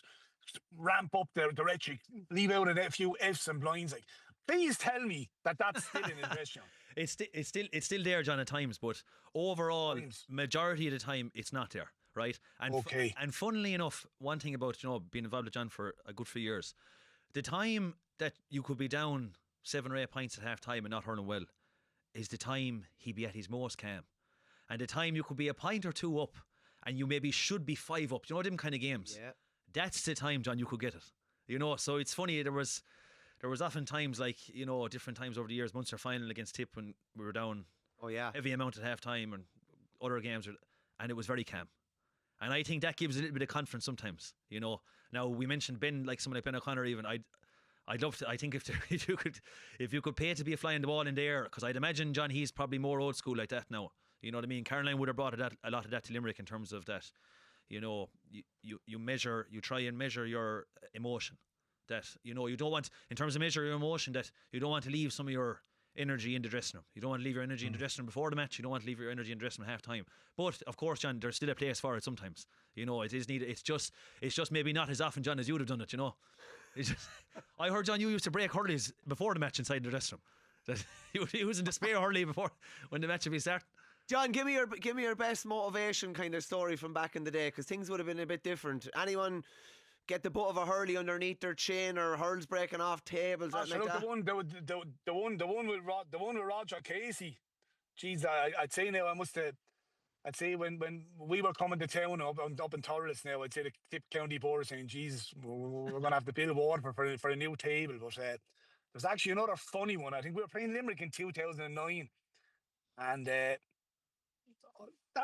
ramp up the rhetoric, leave out a few F's and blinds. Like, please tell me that that's still in the dressing room. It's still there, John, at times, but overall, majority of the time, it's not there, right? And okay. And funnily enough, one thing about, you know, being involved with John for a good few years, the time that you could be down 7 or 8 pints at half time and not hurling well is the time he'd be at his most calm. And the time you could be a pint or two up and you maybe should be 5 up. You know, them kind of games. Yeah. That's the time, John, you could get it. You know, so it's funny, there was often times, like, you know, different times over the years, Munster final against Tip when we were down heavy amount at half time, and other games, and it was very calm. And I think that gives a little bit of confidence sometimes, you know. Now, we mentioned Ben, like someone like Ben O'Connor even, I'd love to. I think if you could pay to be a fly in the ball in the air, because I'd imagine, John, he's probably more old school like that now. You know what I mean? Caroline would have brought a lot of that to Limerick in terms of that. You know, you try and measure your emotion. That, you know, you don't want, in terms of measure your emotion, that you don't want to leave some of your energy in the dressing room. You don't want to leave your energy in the dressing room before the match. You don't want to leave your energy in the dressing room half time. But of course, John, there's still a place for it sometimes. You know, it is needed. It's just maybe not as often, John, as you'd have done it. You know, I heard, John, you used to break hurleys before the match inside the dressing room. That he was in despair hurley before when the match would be starting. John, give me your best motivation kind of story from back in the day, because things would have been a bit different. Anyone get the butt of a hurley underneath their chin, or hurls breaking off tables, or anything like that? The one with Roger Casey. Jeez, I'd say now I'd say when we were coming to town up in Thurles now, I'd say the Tip County Board was saying, Jesus, we're going to have to build Waterford for a new table. But there's actually another funny one. I think we were playing Limerick in 2009, and that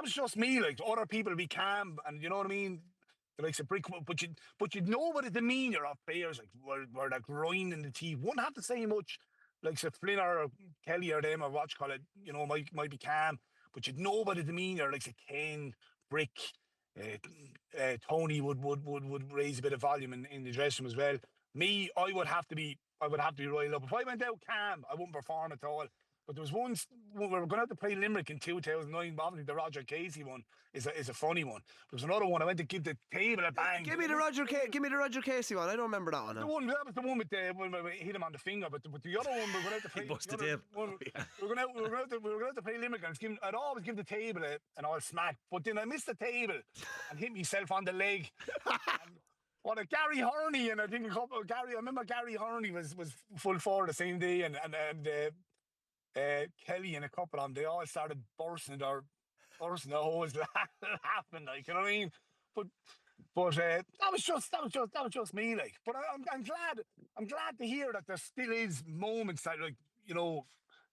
was just me. Like, other people would be calm, and you know what I mean. The likes of brick, but you'd know what the demeanour of players like were like grinding the teeth. Wouldn't have to say much, like say Flynn or Kelly or them or what you call it. You know, might be calm, but you'd know by the demeanour. Like say Kane, Brick, Tony would raise a bit of volume in the dressing room as well. Me, I would have to be riled up. If I went out calm, I wouldn't perform at all. But there was once we were going out to play Limerick in 2009. Obviously, the Roger Casey one is a funny one. There was another one. I went to give the table a bang. Give me the Roger Casey one. I don't remember that one. That was the one with when we hit him on the finger. But the other one we were going out to play. He busted him. We were going out to play Limerick, and I'd always give the table an all smack. But then I missed the table and hit myself on the leg. What a Gary Horney, and I think I remember Gary Horney was full forward the same day, and Kelly and a couple of them, they all started bursting their holes laughing, like, you know what I mean? But that was just me, like. But I'm glad to hear that there still is moments that, like, you know,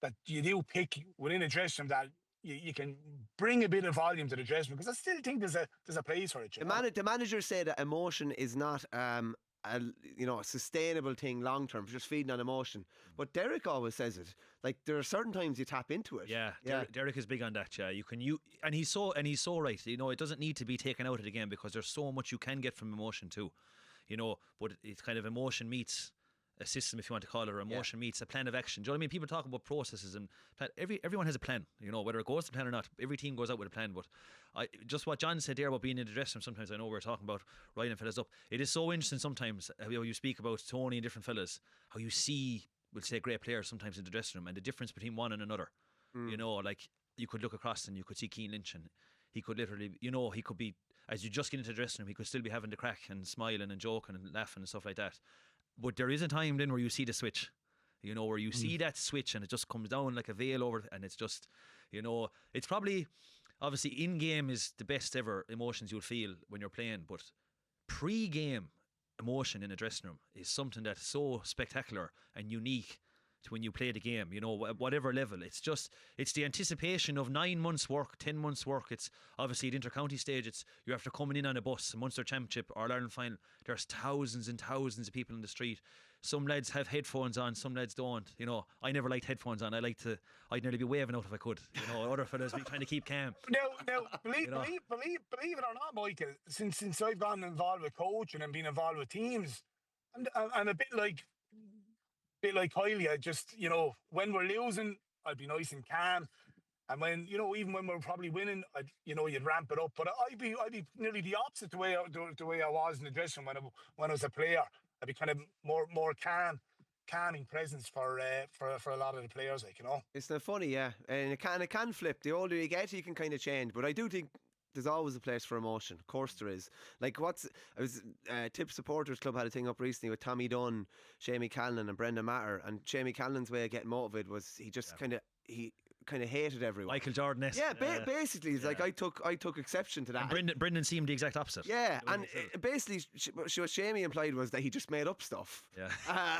that you do pick within a dressing room that you can bring a bit of volume to the dressing room, because I still think there's a place for it. The manager said that emotion is not a sustainable thing long term, just feeding on emotion. But Derek always says it. Like, there are certain times you tap into it. Yeah. Derek is big on that. Yeah, and he's so right. You know, it doesn't need to be taken out of the game, because there's so much you can get from emotion too. You know, but it's kind of emotion meets a system, if you want to call it, or emotion meets a plan of action. Do you know what I mean? People talk about processes and plan. Everyone has a plan. You know, whether it goes to plan or not. Every team goes out with a plan. But just what John said there about being in the dressing room, sometimes I know we're talking about riding fellas up. It is so interesting sometimes how you speak about Tony and different fellas, how you see, we'll say, great players sometimes in the dressing room, and the difference between one and another. You know, like you could look across and you could see Keane Lynch, and he could literally, you know, he could be, as you just get into the dressing room, he could still be having the crack and smiling and joking and laughing and stuff like that. But there is a time then where you see the switch, you know, where you see that switch and it just comes down like a veil over, and it's just, you know, it's probably, obviously in game is the best ever emotions you'll feel when you're playing, but pre-game emotion in a dressing room is something that's so spectacular and unique to when you play the game, you know, whatever level. It's just, it's the anticipation of 9 months work, 10 months work. It's obviously the inter-county stage, it's you're after coming in on a bus, a Munster Championship or Ireland final, there's thousands and thousands of people in the street. Some lads have headphones on, some lads don't, you know. I never liked headphones on. I'd nearly be waving out if I could, you know. Other fellas be trying to keep calm. Now, believe it or not, Michael, since I've gotten involved with coaching and been involved with teams, and a bit like Kylie, I just, you know, when we're losing, I'd be nice and calm. And when, you know, even when we're probably winning, you know, you'd ramp it up. But I'd be nearly the opposite the way I was in the dressing room when I was a player. I'd be kind of more calming presence for a lot of the players, like, you know. It's not funny, yeah, and it can flip. The older you get, you can kind of change. But I do think there's always a place for emotion. Of course there is. Like Tip Supporters Club had a thing up recently with Tommy Dunn, Shamie Callan and Brendan Matter, and Shamie Callan's way of getting motivated was he just kind of hated everyone. Michael Jordan. Yeah, basically, it's like I took exception to that. And Brendan seemed the exact opposite. Yeah, and basically, what Shamie implied was that he just made up stuff. Yeah,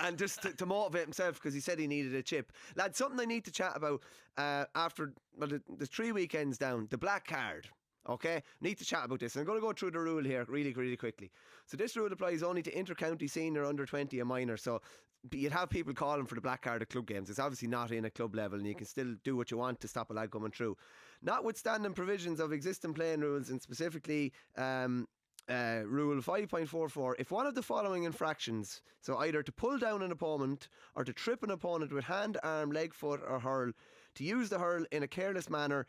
and just to motivate himself because he said he needed a chip. Lad, something I need to chat about after the 3 weekends down, the black card. Okay, need to chat about this. I'm going to go through the rule here really, really quickly. So this rule applies only to inter-county senior, under 20 and minor. So you'd have people calling for the black card at club games. It's obviously not in a club level, and you can still do what you want to stop a lad coming through. Notwithstanding provisions of existing playing rules, and specifically rule 5.44, if one of the following infractions, so either to pull down an opponent or to trip an opponent with hand, arm, leg, foot or hurl, to use the hurl in a careless manner,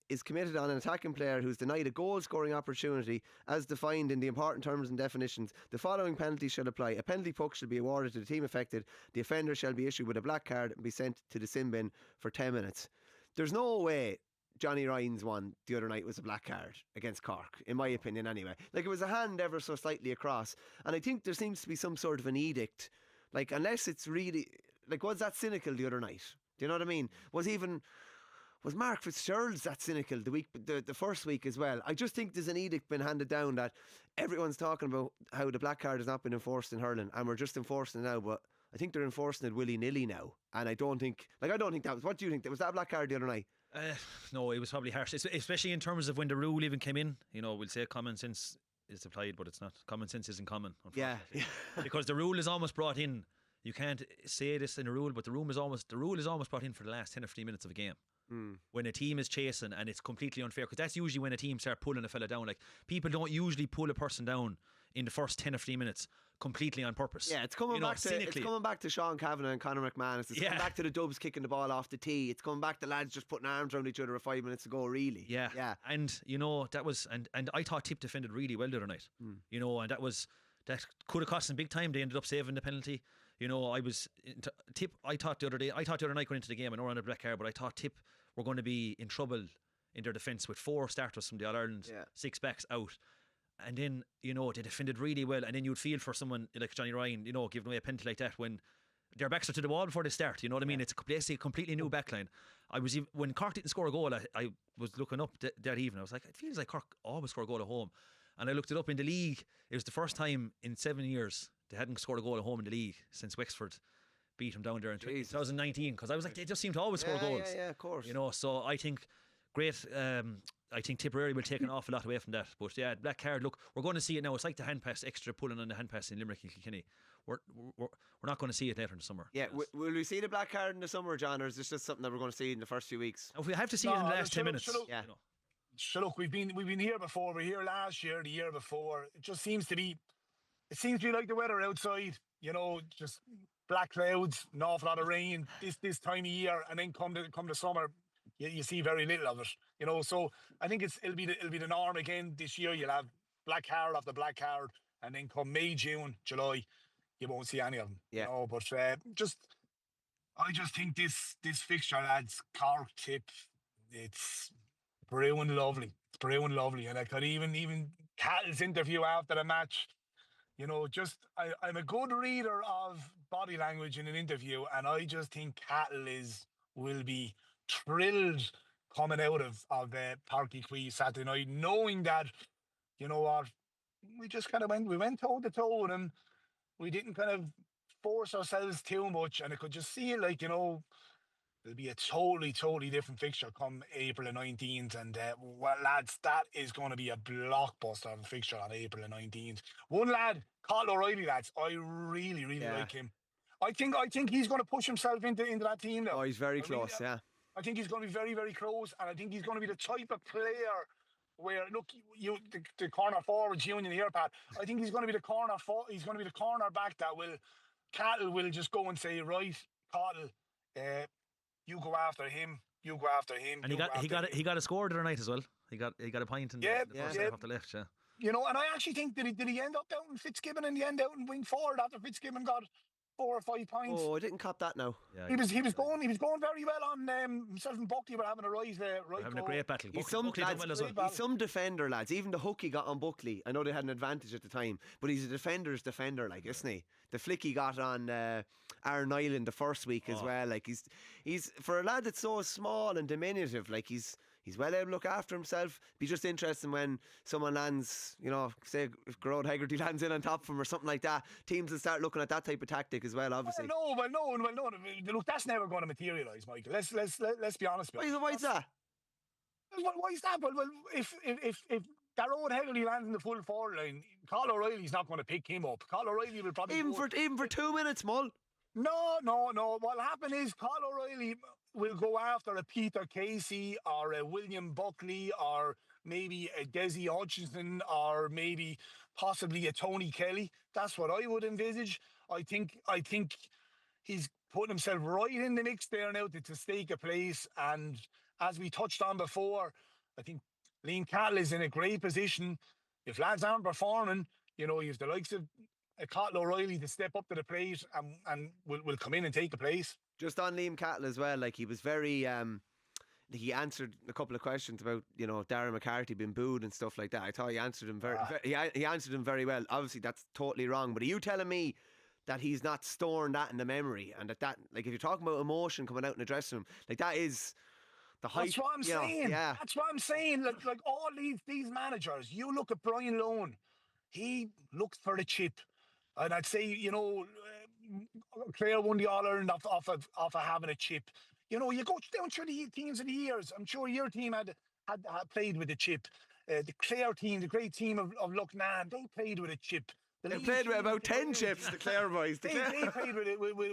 is committed on an attacking player who's denied a goal-scoring opportunity as defined in the important terms and definitions, the following penalties shall apply. A penalty puck shall be awarded to the team affected. The offender shall be issued with a black card and be sent to the sin bin for 10 minutes. There's no way Johnny Ryan's one the other night was a black card against Cork, in my opinion anyway. Like, it was a hand ever so slightly across, and I think there seems to be some sort of an edict, like, unless it's really, like, was that cynical the other night? Do you know what I mean? Was Mark Fitzgerald's that cynical the first week as well? I just think there's an edict been handed down that everyone's talking about how the black card has not been enforced in hurling, and we're just enforcing it now, but I think they're enforcing it willy-nilly now. And I don't think that was, what do you think? Was that a black card the other night? No, it was probably harsh, especially in terms of when the rule even came in. You know, we'll say common sense is applied, but it's not. Common sense isn't common, unfortunately. Yeah. Because the rule is almost brought in. You can't say this in a rule, but the rule is almost brought in for the last 10 or 15 minutes of a game. When a team is chasing and it's completely unfair, because that's usually when a team start pulling a fella down. Like, people don't usually pull a person down in the first 10 or 15 minutes completely on purpose. Yeah, it's coming back to Sean Kavanagh and Conor McManus. It's coming back to the Dubs kicking the ball off the tee. It's coming back to lads just putting arms around each other 5 minutes ago, really. Yeah. And you know, that was and I thought Tip defended really well the other night. You know, and that could have cost them big time. They ended up saving the penalty. You know, Tip. I thought the other night going into the game, I know we're on the black card, but I thought Tip were going to be in trouble in their defence with 4 starters from the All-Ireland, 6 backs out. And then, you know, they defended really well. And then you'd feel for someone like Johnny Ryan, you know, giving away a penalty like that when their backs are to the wall before they start. You know what I mean? It's basically a completely new backline. When Cork didn't score a goal, I was looking up that evening. I was like, it feels like Cork always score a goal at home. And I looked it up in the league. It was the first time in 7 years they hadn't scored a goal at home in the league since Wexford beat them down there in 2019. Because I was like, they just seem to always score goals. Yeah, of course. You know, so I think great. I think Tipperary will take an awful lot away from that. But yeah, black card. Look, we're going to see it now. It's like the hand pass, extra pulling on the hand pass in Limerick and Kilkenny. We're not going to see it later in the summer. Yeah, will we see the black card in the summer, John, or is this just something that we're going to see in the first few weeks? If we have to see it in the last 10 minutes. Yeah. You know. So look, we've been here before. We were here last year, the year before. It just seems to be like the weather outside. You know, just black clouds, an awful lot of rain this time of year, and then come the summer, you see very little of it. You know, so I think it'll be the norm again this year. You'll have black card after black card, and then come May, June, July, you won't see any of them. Yeah. You know, but I just think this fixture, lads, Cork, Tip, it's brewing lovely. It's brewing lovely. And I could even Cahill's interview after the match, you know, I'm a good reader of body language in an interview, and I just think Cahill will be thrilled coming out of Páirc Uí Chaoimh Saturday night, knowing that, you know what, we just kind of went toe to toe with him. We didn't kind of force ourselves too much, and I could just see it, like, you know, it'll be a totally different fixture come April the 19th. And, well, lads, that is going to be a blockbuster of a fixture on April the 19th. One lad, Colin O'Reilly, lads, I really like him. I think he's going to push himself into that team now. Oh, he's very close, yeah. I think he's going to be very close, and I think he's going to be the type of player where, look, the corner forwards union here, Pat. I think he's going to be he's going to be the corner back that Cahill will just go and say, right, Cahill, you go after him. You go after him. And he got a score the other night as well. He got a point in the first half off the left. Yeah. You know, and I actually think did he end up down in Fitzgibbon in the end, out in wing forward after Fitzgibbon got 4 or 5 points? Oh, I didn't cop that now. Yeah, he was going very well on himself and Buckley were having a rise there. Right, having a great battle. He's some defender, lads. Even the hook he got on Buckley, I know they had an advantage at the time, but he's a defender's defender, like, isn't he? The flick he got on Aaron Island the first week as well. Like, he's for a lad that's so small and diminutive, like, he's well able to look after himself. Be just interesting when someone lands, you know, say if Gerard Hegarty lands in on top of him or something like that. Teams will start looking at that type of tactic as well, obviously. Well, no. Look, that's never going to materialise, Michael. Let's be honest about it. Why is that? Why is that? Well, if Gerard Hegarty lands in the full forward line, Colin O'Reilly's not going to pick him up. Colin O'Reilly will probably even for 2 minutes, Mull. No. What'll happen is Colin O'Reilly will go after a Peter Casey or a William Buckley or maybe a Desi Hutchinson or maybe possibly a Tony Kelly. That's what I would envisage. I think he's putting himself right in the mix there now to stake a place. And as we touched on before, I think Liam Cahill is in a great position. If lads aren't performing, you know, you have the likes of Colin O'Reilly to step up to the plate and will come in and take a place. Just on Liam Cahill as well, like, he was very he answered a couple of questions about, you know, Darren McCarthy being booed and stuff like that. I thought he answered him he answered him very well. Obviously that's totally wrong, but are you telling me that he's not storing that in the memory, and that like, if you're talking about emotion coming out in the dressing room, like, that is the height. That's what I'm saying. Yeah. That's what I'm saying. Like all these managers, you look at Brian Lohan, he looks for the chip. And I'd say, you know, Clare won the All-Ireland off of having a chip. You know, you go down through the teams of the years. I'm sure your team had played with a chip. The Clare team, the great team of Lucknan, they played with a chip. They played with about 10 chips, the Clare boys. They played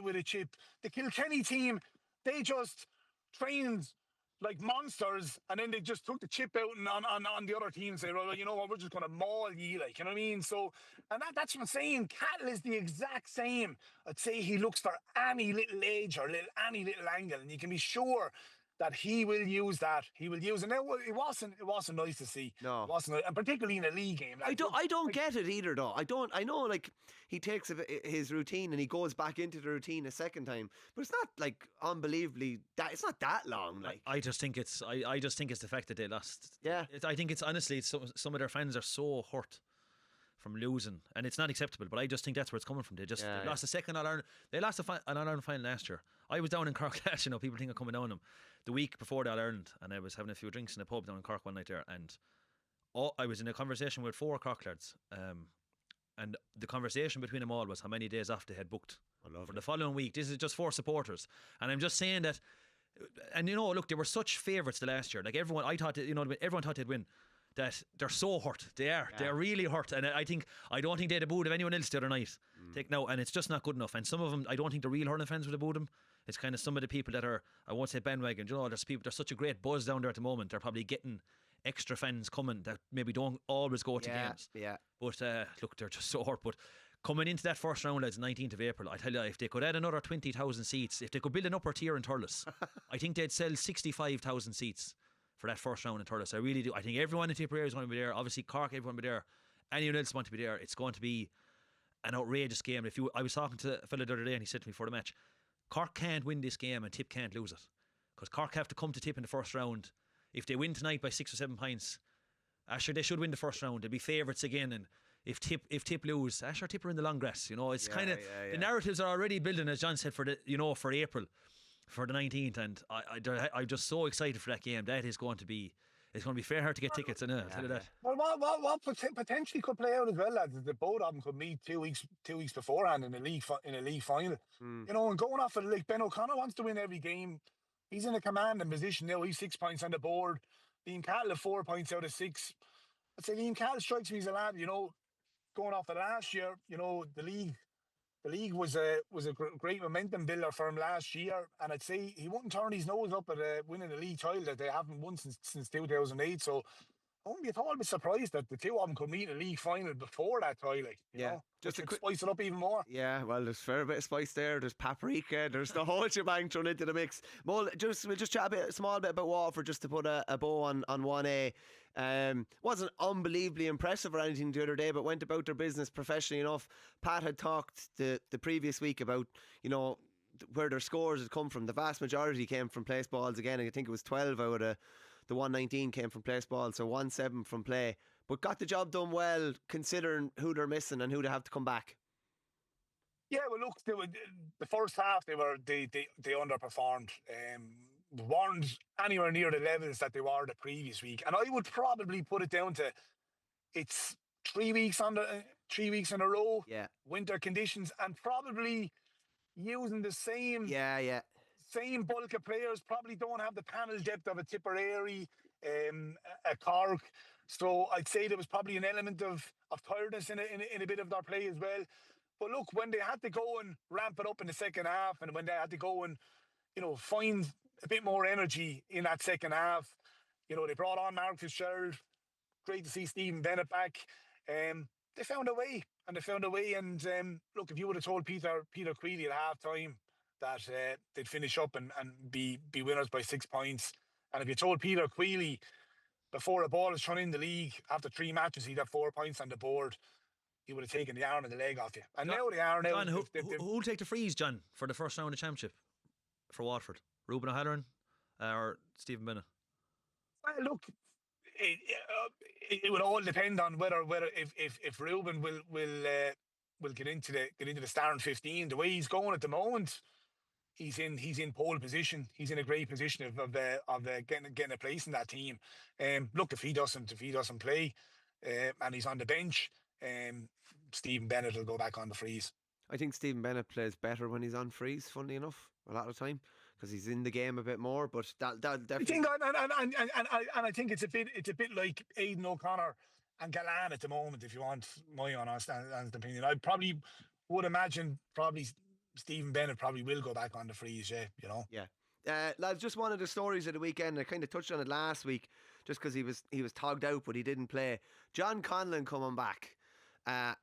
with a chip. The Kilkenny team, they just trained like monsters, and then they just took the chip out and on the other team and say, well, you know what, we're just going to maul ye, like, you know what I mean? So, and that's what I'm saying. Cahill is the exact same. I'd say he looks for any little edge or any little angle, and you can be sure that he will use that. He will use it. Now, it wasn't nice to see. No. It wasn't, and particularly in a league game. Like, I don't get it either, though. I know, like, he takes his routine and he goes back into the routine a second time, but it's not, like, unbelievably it's not that long. Like, I just think it's the fact that they lost. Yeah. I think it's honestly some of their fans are so hurt from losing, and it's not acceptable. But I just think that's where it's coming from. They lost a second All-Ireland. They lost an All-Ireland final last year. I was down in Cork last. You know, people think I'm coming down on them. The week before the All-Ireland, and I was having a few drinks in a pub down in Cork one night there, and I was in a conversation with 4 Cork lads, and the conversation between them all was how many days off they had booked for the following week. This is just 4 supporters, and I'm just saying that. And you know, look, they were such favourites the last year. Like, everyone thought they'd win. That they're so hurt. They're really hurt, and I don't think they'd have booed of anyone else the other night. And it's just not good enough. And some of them, I don't think the real hurling fans would have booed them. It's kind of some of the people that are, I won't say bandwagon. You know, there's such a great buzz down there at the moment. They're probably getting extra fans coming that maybe don't always go to games. Yeah. But look, they're just so hurt. But coming into that first round, it's 19th of April. I tell you, if they could add another 20,000 seats, if they could build an upper tier in Thurles, I think they'd sell 65,000 seats for that first round in Thurles. I really do. I think everyone in Tipperary is going to be there. Obviously, Cork, everyone will be there. Anyone else want to be there. It's going to be an outrageous game. I was talking to a fellow the other day, and he said to me before the match, Cork can't win this game and Tip can't lose it. because Cork have to come to Tip in the first round. If they win tonight by 6 or 7 points, Asher, they should win the first round. They'll be favourites again. And if Tip lose, Asher, Tip are in the long grass. It's kind of the narratives are already building, as John said, for April, for the 19th. And I'm just so excited for that game. That is going to be. It's going to be fair hard to get tickets, and I'll tell you that. Well, what potentially could play out as well, lads, is that both of them could meet 2 weeks beforehand in a league final. And going off of like Ben O'Connor wants to win every game. He's in a commanding position now. He's 6 points on the board. Liam Cahill at 4 points out of 6. I'd say Liam Cahill strikes me as a lad. Going off of last year, the league was a great momentum builder for him last year, and I'd say he wouldn't turn his nose up at winning a league title that they haven't won since 2008. So I wouldn't be at all surprised that the two of them could meet a league final before that title. You know? Just to spice it up even more. Yeah, well, there's a fair bit of spice there. There's paprika. There's the whole shebang thrown into the mix. We'll just chat a small bit about Waterford just to put a bow on 1A. Wasn't unbelievably impressive or anything the other day, but went about their business professionally enough. Pat had talked the previous week about, where their scores had come from. The vast majority came from place balls again. I think it was 12 out of the 119 came from place balls, so 1-7 from play. But got the job done well, considering who they're missing and who they have to come back. Yeah, well, look, the first half they underperformed. Weren't anywhere near the levels that they were the previous week, and I would probably put it down to it's 3 weeks in a row. Yeah, winter conditions, and probably using the same same bulk of players. Probably don't have the panel depth of a Tipperary, a Cork. So I'd say there was probably an element of tiredness in a bit of their play as well. But look, when they had to go and ramp it up in the second half, and when they had to go and find a bit more energy in that second half, they brought on Mark Fitzgerald. Great to see Stephen Bennett back. They found a way. And look, if you would have told Peter Queally at half time that they'd finish up and be winners by 6 points, and if you told Peter Queally before a ball is thrown in the league after 3 matches he'd have 4 points on the board, he would have taken the arm and the leg off you. And now they are. John, who'll take the freeze, John, for the first round of the championship for Waterford? Ruben O'Halloran or Stephen Bennett? Look, it would all depend on whether if Ruben will get into the starting 15. The way he's going at the moment, he's in pole position. He's in a great position of getting a place in that team. Look, if he doesn't play and he's on the bench, Stephen Bennett will go back on the freeze. I think Stephen Bennett plays better when he's on freeze, funnily enough, a lot of the time, because he's in the game a bit more. But that definitely. I think it's a bit like Aidan O'Connor and Gillane at the moment, if you want my honest opinion. I probably would imagine Stephen Bennett probably will go back on the freeze. Yeah. Lads, just one of the stories of the weekend. I kind of touched on it last week, just because he was togged out, but he didn't play. John Conlon coming back.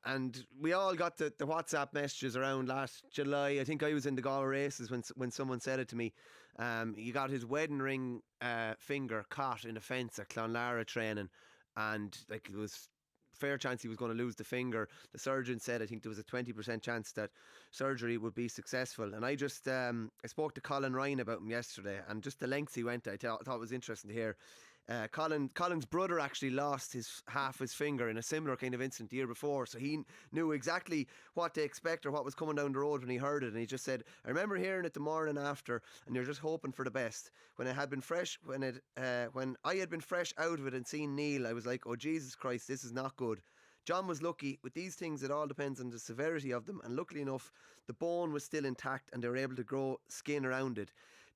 And we all got the WhatsApp messages around last July. I think I was in the Galway races when someone said it to me. He got his wedding ring finger caught in a fence at Clonlara training, and like it was fair chance he was going to lose the finger. The surgeon said I think there was a 20% chance that surgery would be successful. And I just I spoke to Colin Ryan about him yesterday, and just the lengths he went to, I thought it was interesting to hear. Colin's brother actually lost half his finger in a similar kind of incident the year before, so he knew exactly what to expect or what was coming down the road when he heard it. And he just said, I remember hearing it the morning after, and you're just hoping for the best. When I had been fresh out of it and seen Neil, I was like, oh Jesus Christ, this is not good. John was lucky. With these things, it all depends on the severity of them, and luckily enough, the bone was still intact and they were able to grow skin around it.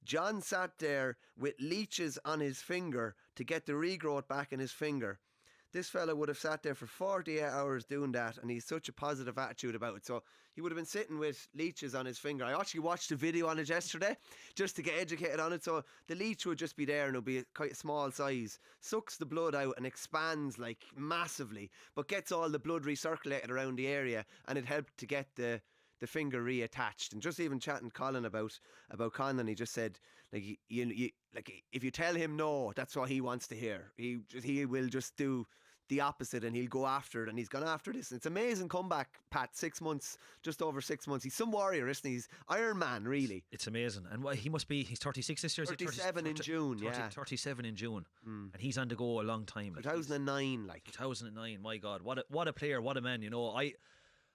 John sat there with leeches on his finger to get the regrowth back in his finger. This fella would have sat there for 48 hours doing that, and he's such a positive attitude about it. So he would have been sitting with leeches on his finger. I actually watched a video on it yesterday just to get educated on it. So the leech would just be there, and it'll be quite a small size, sucks the blood out and expands like massively, but gets all the blood recirculated around the area, and it helped to get the finger reattached. And just even chatting Colin about Conlon, he just said, like, you if you tell him no, that's what he wants to hear. He will just do the opposite, and he'll go after it, and he's gone after this. And it's amazing comeback, Pat. 6 months, just over 6 months. He's some warrior, isn't he? He's Iron Man, really. It's amazing. And he must be, he's 36 this year. 37 in June, 37 in June. And he's on the go a long time. 2009, 2009, my God. What a player, what a man, you know.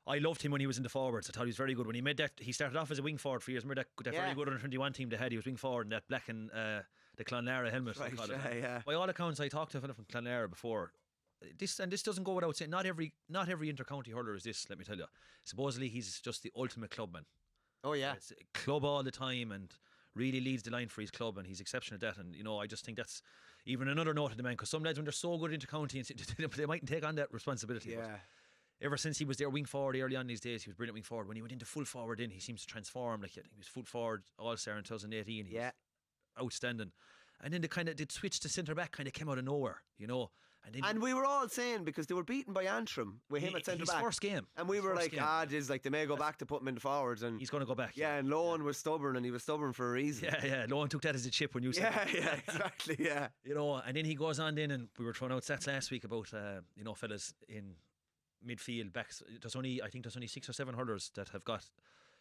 I loved him when he was in the forwards. I thought he was very good. When he made that, he started off as a wing forward for years. Remember that very good under 21 team they had? He was wing forward in that black and the Clonlara helmet. Right, yeah. By all accounts, I talked to a fellow from Clonlara before. This doesn't go without saying. Not every inter-county hurler is this. Let me tell you. Supposedly he's just the ultimate clubman. Oh yeah, it's a club all the time and really leads the line for his club, and he's exceptional at that. And you know, I just think that's even another note to the man, because some lads when they're so good inter-county, they mightn't take on that responsibility. Yeah. But ever since he was there wing forward early on these days, he was brilliant wing forward. When he went into full forward he seems to transform. Like, I think he was full forward all-star in 2018. He was outstanding. And then the switch to centre back kind of came out of nowhere, you know. And we were all saying, because they were beaten by Antrim with him at centre back. His first game. And we were like, they may go back to put him in the forwards. And he's going to go back. Yeah, and Lohan was stubborn, and he was stubborn for a reason. Yeah. Lohan took that as a chip when you said Yeah, exactly, yeah. You know, and then he goes on then, and we were throwing out stats last week about, fellas in midfield backs. I think there's only 6 or 7 hurlers that have got,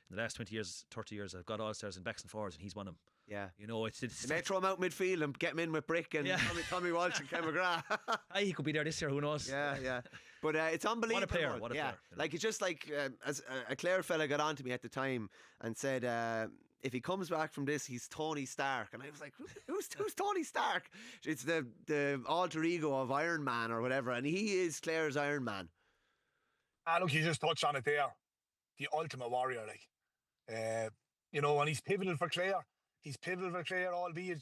in the last 20 years, 30 years, have got all-stars in backs and forwards, and he's one of them. Yeah. You know, they may throw him out midfield and get him in with Brick and Tommy Walsh and Ken McGrath. He could be there this year, who knows? Yeah. But it's unbelievable. What a player, what a player. Like, it's just like, as a Clare fella got on to me at the time and said, if he comes back from this, he's Tony Stark. And I was like, who's Tony Stark? It's the alter ego of Iron Man or whatever, and he is Clare's Iron Man. Look, you just touched on it there. The ultimate warrior, like. You know, and he's pivotal for Clare. He's pivotal for Clare, albeit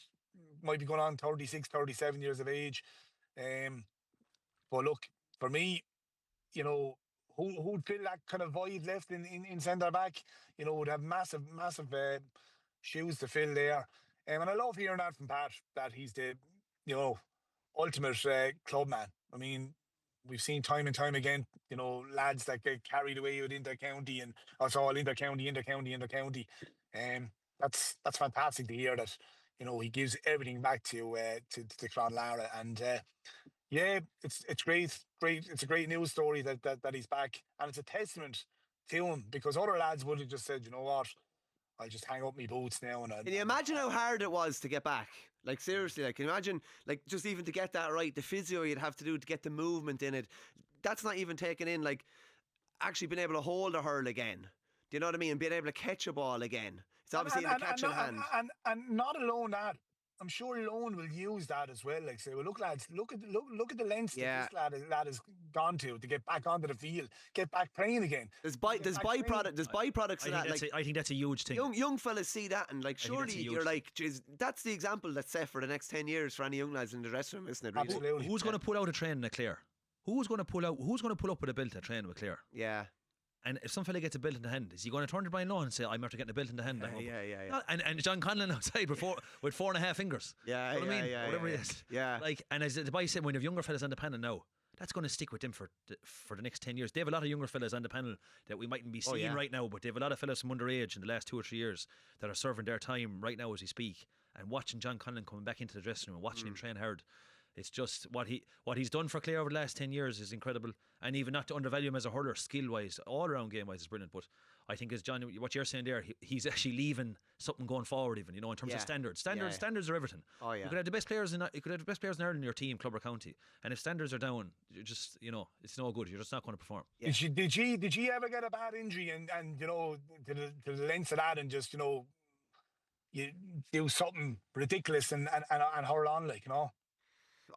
might be going on 36, 37 years of age. But look, for me, you know, who'd fill that kind of void left in centre back? You know, would have massive shoes to fill there. And I love hearing that from Pat, that he's the, you know, ultimate clubman. I mean, we've seen time and time again, you know, lads that get carried away with inter-county, and it's all inter-county. That's fantastic to hear that, you know, he gives everything back to Clonlara. And it's great. It's a great news story that he's back, and it's a testament to him, because other lads would have just said, you know what, I'll just hang up my boots now. Can you imagine how hard it was to get back? Like, seriously, like, can you imagine, like, just even to get that right, the physio you'd have to do to get the movement in it. That's not even taken in, like, actually being able to hold a hurl again. Do you know what I mean? And being able to catch a ball again. It's obviously in the catching hand. And not alone that, I'm sure Lohan will use that as well. Like, say, well, look, lads, look at the lengths that this lad has gone to get back onto the field, get back playing again. There's byproducts of that. I think that's a huge thing. Young fellas see that, and like, surely you're like, geez, that's the example that's set for the next 10 years for any young lads in the dressing room, isn't it? Really? Absolutely. Who's going to pull out a training at Clare? Who's going to pull up with a belt at training with Clare? Yeah. And if some fella gets a belt in the hand, is he going to turn to Brian Lohan and say, I'm after getting a belt in the hand? Yeah. And John Conlon outside with 4.5 fingers. Yeah, you know what I mean? Yeah, whatever it is. Yeah. Like, and as the boy said, when you have younger fellas on the panel now, that's going to stick with them for the next 10 years. They have a lot of younger fellas on the panel that we mightn't be seeing right now, but they have a lot of fellas from underage in the last 2 or 3 years that are serving their time right now as we speak. And watching John Conlon coming back into the dressing room and watching him train hard, it's just what he's done for Clare over the last 10 years is incredible. And even not to undervalue him as a hurler, skill-wise, all-around game-wise is brilliant. But I think, as John, what you're saying there, he's actually leaving something going forward, even, you know, in terms of standards. Standards are everything. Oh, yeah. You could have the best players in Ireland in your team, club or county, and if standards are down, you're just, you know, it's no good. You're just not going to perform. Yeah. Did you ever get a bad injury and you know, to the lengths of that, and just, you know, you do something ridiculous and hurl on, like, you know?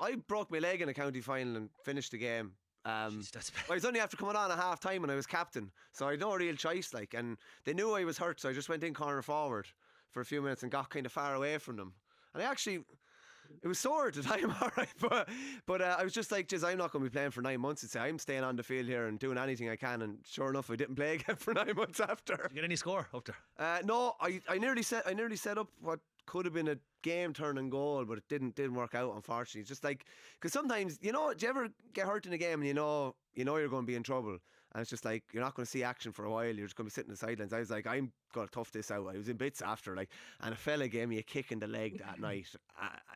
I broke my leg in a county final and finished the game. Jeez, I was only after coming on at half time when I was captain, so I had no real choice, like, and they knew I was hurt, so I just went in corner forward for a few minutes and got kind of far away from them. And it was sore at the time, alright, but I was just like, I'm not going to be playing for 9 months. It's I'm staying on the field here and doing anything I can, and sure enough, I didn't play again for 9 months after. Did you get any score up there? No, I nearly set up what could have been a game-turning goal, but it didn't work out, unfortunately. It's just like, because sometimes, you know, do you ever get hurt in a game and you know you're going to be in trouble, and it's just like, you're not going to see action for a while, you're just going to be sitting on the sidelines. I was like, I'm going to tough this out. I was in bits after, like, and a fella gave me a kick in the leg that night,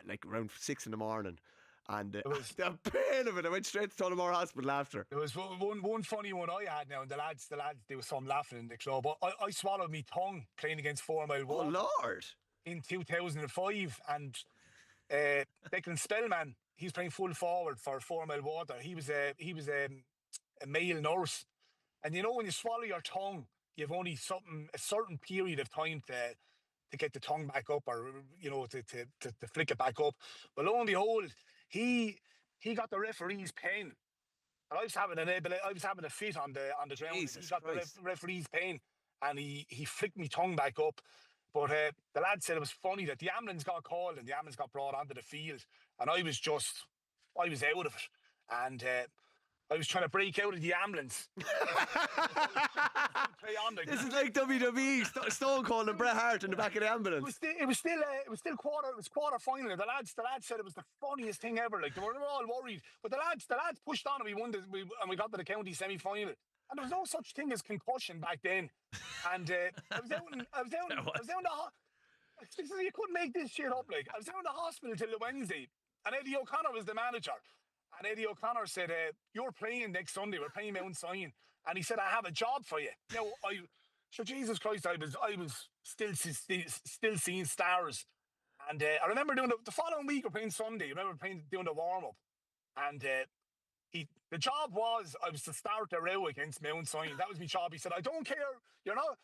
like around 6 in the morning. And was the pain of it, I went straight to Tullamore Hospital after. There was one funny one I had now, and the lads, there was some laughing in the club. I swallowed my tongue playing against 4 Mile Water. Oh, Lord. In 2005, and Declan Spellman, he's playing full forward for 4 Mile Water. He was a male nurse, and you know when you swallow your tongue, you've only a certain period of time to get the tongue back up, or you know to flick it back up. But lo and behold, he got the referee's pen. And I was having a fit on the ground. Jesus he got Christ. the referee's pen, and he flicked my tongue back up. But the lad said it was funny that the ambulance got called and the ambulance got brought onto the field, and I was out of it, and I was trying to break out of the ambulance. This is like WWE, Stone Cold and Bret Hart in the back of the ambulance. It was still quarter final. The lads said it was the funniest thing ever. Like they were all worried, but the lads pushed on and we got to the county semi-final. And there was no such thing as concussion back then. And I was down the you couldn't make this shit up. Like I was down the hospital till the Wednesday, and Eddie O'Connor was the manager. And Eddie O'Connor said, "You're playing next Sunday. We're playing Mount Sion." And he said, "I have a job for you." Now, Jesus Christ, I was still seeing stars. And I remember doing the following week. We're playing Sunday. I remember doing the warm up, and the job was I was to start the row against Mount Sion. That was my job. He said, "I don't care. You're not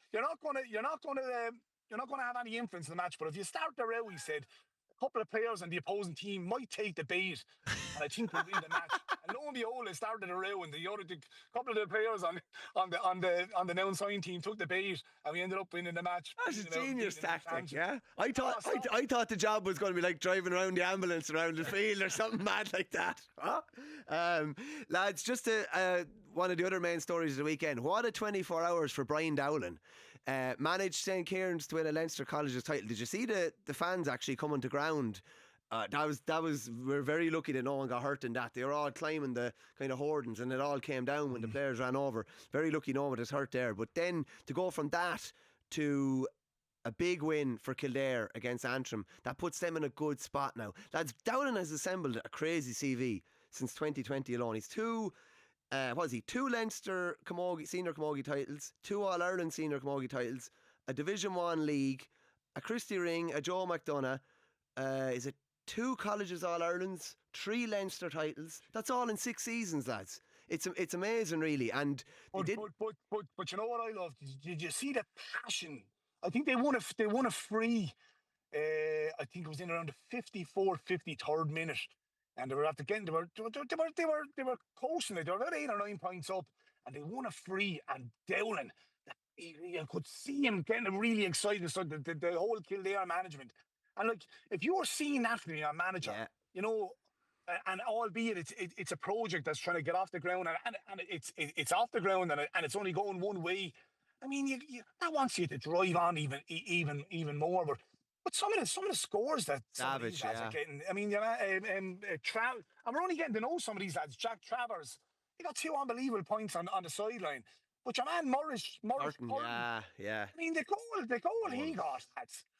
going to have any influence in the match. But if you start the row," he said, "a couple of players on the opposing team might take the bait, and I think we'll win the match." And lo and behold, it started a row, and the couple of the players on the Mount Sion team took the bait, and we ended up winning the match. That's a genius tactic, yeah. I thought the job was going to be like driving around the ambulance around the field or something mad like that. Huh? Lads, just one of the other main stories of the weekend. What a 24 hours for Brian Dowling. Managed St. Kieran's to win a Leinster College's title. Did you see the fans actually coming to ground? We're very lucky that no one got hurt in that. They were all climbing the kind of hoardings, and it all came down when the players ran over. Very lucky no one was hurt there. But then to go from that to a big win for Kildare against Antrim, that puts them in a good spot now. Lads, Dowling has assembled a crazy CV since 2020 alone. He's two Leinster senior camogie titles, 2 All-Ireland senior camogie titles, a Division 1 league, a Christy Ring, a Joe McDonough, is it 2 colleges All-Irelands, 3 Leinster titles? That's all in 6 seasons, lads. It's amazing, really. And but you know what I love? Did you see the passion? I think they won a free. I think it was in around the 53rd minute. And they were at the end. They were coasting it. They were about 8 or 9 points up, and they won a free. And Dowling, you could see him getting really excited. So the whole Kildare management, and like if you were seeing that from your manager, you know, and albeit it's a project that's trying to get off the ground, and it's off the ground, and it's only going one way. I mean, that wants you to drive on even more, but. But some of the scores that some of these lads are getting, I mean, and we're only getting to know some of these lads. Jack Travers, he got 2 unbelievable points on the sideline. But your man Morris Horton, yeah. I mean, the goal he got,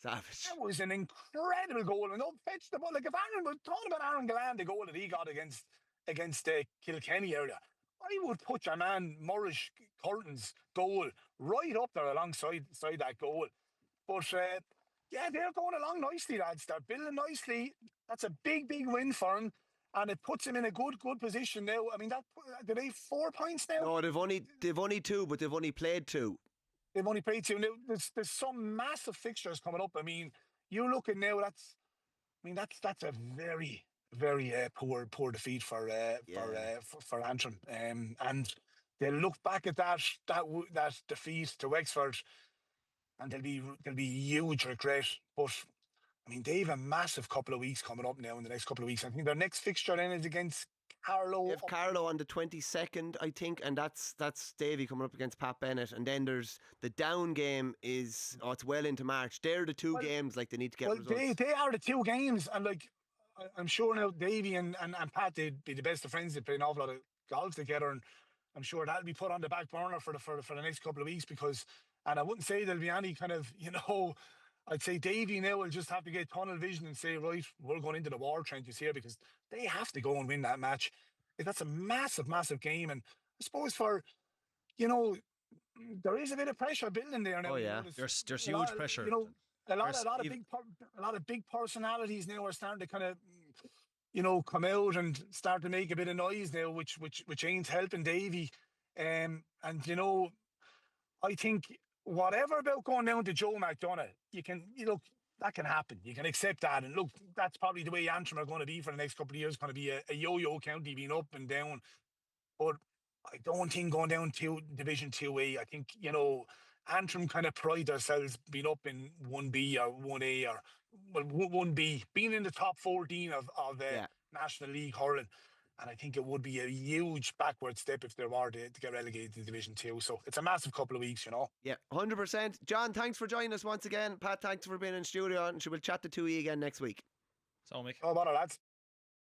savage. That was an incredible goal. And don't fetch the ball. Like if Aaron was talking about Aaron Gillane, the goal that he got against Kilkenny area, I would put your man Morris Horton's goal right up there alongside that goal. But yeah, they're going along nicely, lads. They're building nicely. That's a big win for them, and it puts them in a good position now. I mean, do they 4 points now? No, they've only 2, but they've only played 2. They've only played 2. Now, there's some massive fixtures coming up. I mean, you look at now. That's a very poor defeat for Antrim. And they'll look back at that defeat to Wexford, and there'll be huge regret. But I mean, they have a massive couple of weeks coming up now in the next couple of weeks. I think their next fixture then is against Carlow. They have Carlow on the 22nd, I think, and that's Davy coming up against Pat Bennett. And then there's the Down game it's well into March. They're the 2 games like they need to get results. They are the 2 games, and like I'm sure now Davy and Pat, they'd be the best of friends. They play an awful lot of golf together, and I'm sure that'll be put on the back burner for the next couple of weeks, because. And I wouldn't say there'll be any kind of, I'd say Davy now will just have to get tunnel vision and say, right, we're going into the war trenches here, because they have to go and win that match. That's a massive, massive game. And I suppose there is a bit of pressure building there now. Oh, yeah. There's huge pressure. A lot of big personalities now are starting to kind of, come out and start to make a bit of noise now, which ain't helping Davy. And I think whatever about going down to Joe McDonough, that can happen. You can accept that. And look, that's probably the way Antrim are going to be for the next couple of years. Going to be a yo-yo county, being up and down. But I don't think going down to Division 2A, I think, Antrim kind of pride themselves being up in 1B or 1A, or 1B, being in the top 14 of National League hurling. And I think it would be a huge backward step if they were to get relegated to Division 2. So it's a massive couple of weeks, Yeah, 100%. John, thanks for joining us once again. Pat, thanks for being in studio, and we'll chat to 2E again next week. So, Mick. Oh, bother, lads.